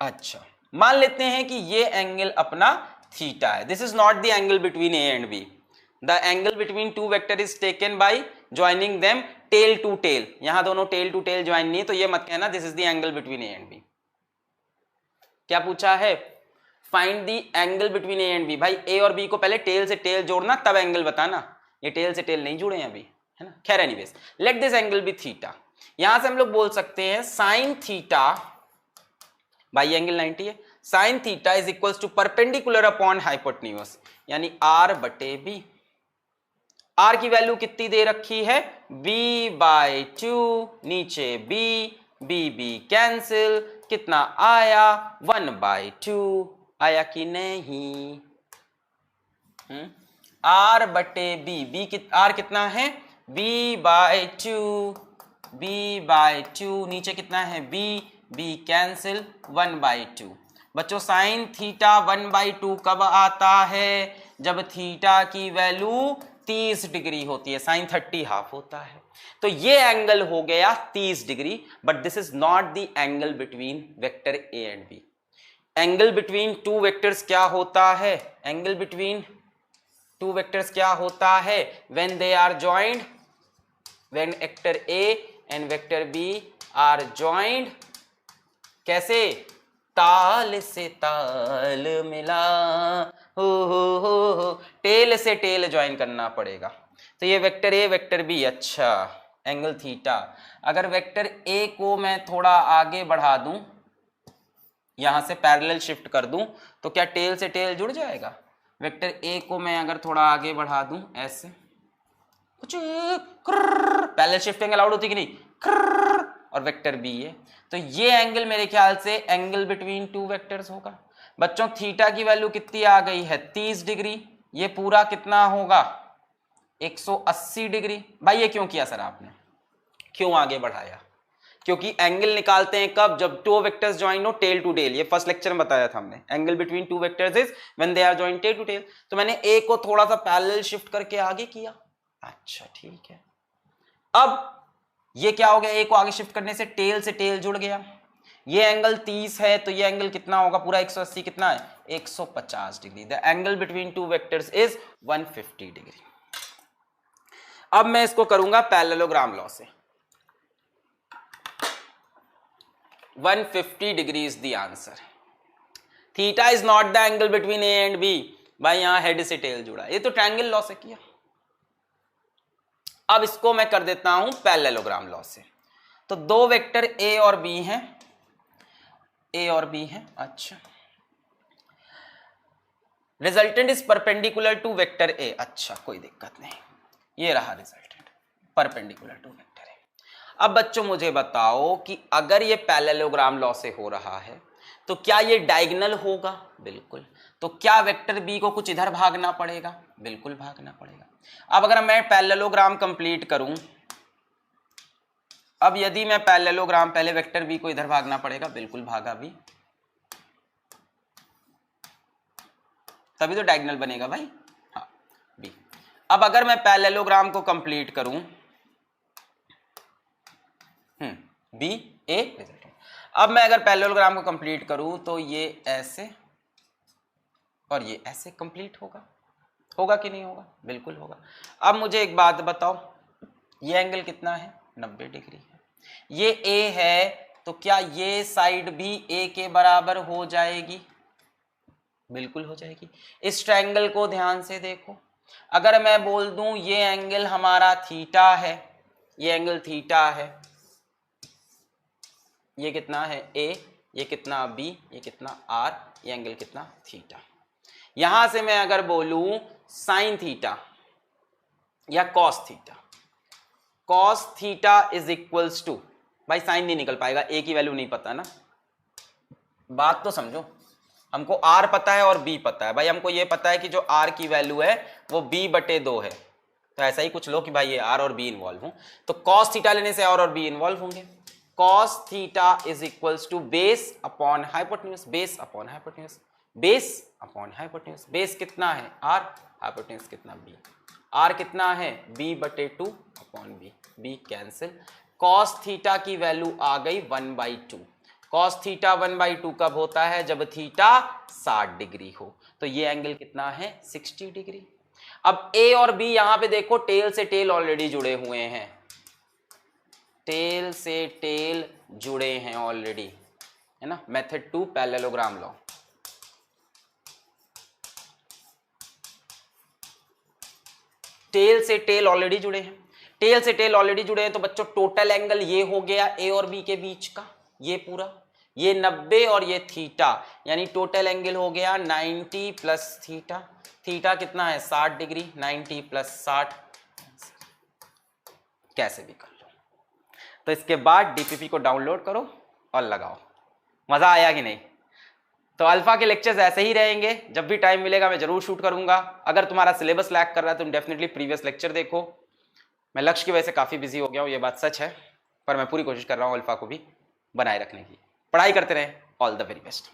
अच्छा, मान लेते हैं कि ये एंगल अपना थीटा है। This is not the angle between A and B. The angle between two vector is taken by joining them tail to tail. यहां दोनों tail to tail ज्वाइन नहीं, तो ये मत कहना this is the angle between A and B। क्या पूछा है? Find the angle between A and B। भाई A और B को पहले tail से tail जोड़ना, तब एंगल बताना। ये tail से tail नहीं जुड़े हैं अभी, है ना? खैर anyways, let this angle be theta। यहां से हम लोग बोल सकते हैं sin थीटा, भाई ये एंगल 90 है, sin theta is equals to perpendicular upon hypotenuse, यानी R बटे B। आर की वैल्यू कितनी दे रखी है? b/2, नीचे b कैंसिल, कितना आया? 1/2 आया कि नहीं? r बटे b, r कितना है? b/2, नीचे कितना है? b cancel, 1/2। बच्चों साइन थीटा 1/2 कब आता है? जब थीटा की वैल्यू 30 डिग्री होती है, साइन 30 हाफ होता है। तो ये एंगल हो गया 30 degree, but this is not the angle between vector A and B. Angle between two vectors क्या होता है? एंगल बिटवीन टू वेक्टर्स क्या होता है? When they are joined, when vector A and vector B are joined, कैसे? ताल से ताल मिला, हो, टेल से टेल ज्वाइन करना पड़ेगा। तो ये वेक्टर ए वेक्टर बी, अच्छा एंगल थीटा। अगर वेक्टर ए को मैं थोड़ा आगे बढ़ा दूं, यहां से पैरेलल शिफ्ट कर दूं, तो क्या टेल से टेल जुड़ जाएगा? वेक्टर ए को मैं अगर थोड़ा आगे बढ़ा दूं ऐसे, कुछ पैरेलल शिफ्टिंग अलाउड होती कि नहीं? और वेक्टर बी है, तो ये एंगल मेरे ख्याल से एंगल बिटवीन टू वेक्टर्स होगा। बच्चों थीटा की वैल्यू कितनी आ गई है? 30 डिग्री। ये पूरा कितना होगा? 180 डिग्री। भाई ये क्यों किया सर आपने, क्यों आगे बढ़ाया? क्योंकि एंगल निकालते हैं कब? जब टू वेक्टर्स ज्वाइन हो टेल टू टेल। ये फर्स्ट लेक्चर में बताया था हमने, angle between two vectors is when they are join tail to tail. तो मैंने ए को थोड़ा सा पैरेलल शिफ्ट करके आगे किया। अच्छा ठीक है, अब ये क्या हो गया? ए को आगे शिफ्ट करने से टेल जुड़ गया। ये एंगल 30 है, तो ये एंगल कितना होगा? पूरा 180 कितना है? 150 degree. The angle between two vectors is 150 degree. अब मैं इसको करूंगा पैरेललोग्राम लॉ से। 150 degree is the answer. Theta is not the angle between A and B. भाई यहां हेड से टेल जुड़ा, ये तो ट्रायंगल लॉ से किया। अब इसको मैं कर देता हूं पैरेललोग्राम लॉ से। तो दो वेक्टर ए और बी हैं, ए और बी हैं। अच्छा, resultant is perpendicular to vector A. अच्छा कोई दिक्कत नहीं, ये रहा resultant, perpendicular to vector A. अब बच्चों मुझे बताओ कि अगर ये पैरेललोग्राम लॉ से हो रहा है तो क्या ये डायगोनल होगा? बिल्कुल। तो क्या वेक्टर बी को कुछ इधर भागना पड़ेगा? बिल्कुल भागना पड़ेगा। अब अगर मैं पैरेललोग्राम कंप्लीट करूं, अब यदि मैं पैरेललोग्राम, पहले वेक्टर बी को इधर भागना पड़ेगा, बिल्कुल भागा भी, तभी तो डायगोनल बनेगा भाई। हाँ बी। अब अगर मैं पैरेललोग्राम को कंप्लीट करूं, बी ए रिजल्टेंट। अब मैं अगर पैरेललोग्राम को कंप्लीट करूं तो ये ऐसे और ये ऐसे कंप्लीट होगा, होगा कि नहीं होगा? बिल्कुल होगा। अब मुझे एक बात बताओ, ये एंगल कितना है? 90 डिग्री है। ये ए है, तो क्या ये साइड भी ए के बराबर हो जाएगी? बिल्कुल हो जाएगी। इस ट्रायंगल को ध्यान से देखो, अगर मैं बोल दूं ये एंगल हमारा थीटा है, ये एंगल थीटा है, ये कितना है? ए, ये कितना बी, ये कितना आर, ये एंगल कितना? थीटा। यहां से मैं अगर बोलूं साइन थीटा या cos theta, cos theta is equals to, भाई साइन नहीं निकल पाएगा, ए की वैल्यू नहीं पता ना, बात तो समझो। हमको आर पता है और बी पता है। भाई हमको ये पता है कि जो आर की वैल्यू है वो b/2 है, तो ऐसा ही कुछ लो कि भाई ये आर और बी इन्वॉल्व हो, तो कॉस थीटा लेने से आर और बी इन्वॉल्व होंगे। Cos theta is equals to base upon hypotenuse, base upon hypotenuse, base upon hypotenuse. Base कितना है? आर, हाइपोटेन्यूज कितना? बी। आर कितना है? b/2 upon B, B cancel. Cos theta की वैल्यू आ गई 1/2। कॉस थीटा 1/2 कब होता है? जब थीटा 60 डिग्री हो। तो ये एंगल कितना है? 60 डिग्री। अब ए और बी यहां पे देखो टेल से टेल ऑलरेडी जुड़े हुए हैं, टेल से टेल जुड़े हैं ऑलरेडी, है ना। Method 2 parallelogram law. टेल से टेल ऑलरेडी जुड़े हैं, टेल से टेल ऑलरेडी जुड़े हैं, तो बच्चों टोटल एंगल ये हो गया ए और बी के बीच का, ये पूरा, ये 90 और ये थीटा, यानी टोटल एंगल हो गया 90 प्लस थीटा। थीटा कितना है? 60 डिग्री। 90 प्लस 60, कैसे भी कर लो। तो इसके बाद डीपीपी को डाउनलोड करो और लगाओ। मजा आया कि नहीं? तो अल्फा के लेक्चर्स ऐसे ही रहेंगे, जब भी टाइम मिलेगा मैं जरूर शूट करूंगा। अगर तुम्हारा सिलेबस लैग कर रहा है तो तुम डेफिनेटली प्रीवियस लेक्चर देखो। मैं लक्ष्य की वजह से काफ़ी बिजी हो गया हूँ, ये बात सच है, पर मैं पूरी कोशिश कर रहा हूँ अल्फा को भी बनाए रखने की। पढ़ाई करते रहें। All the very best.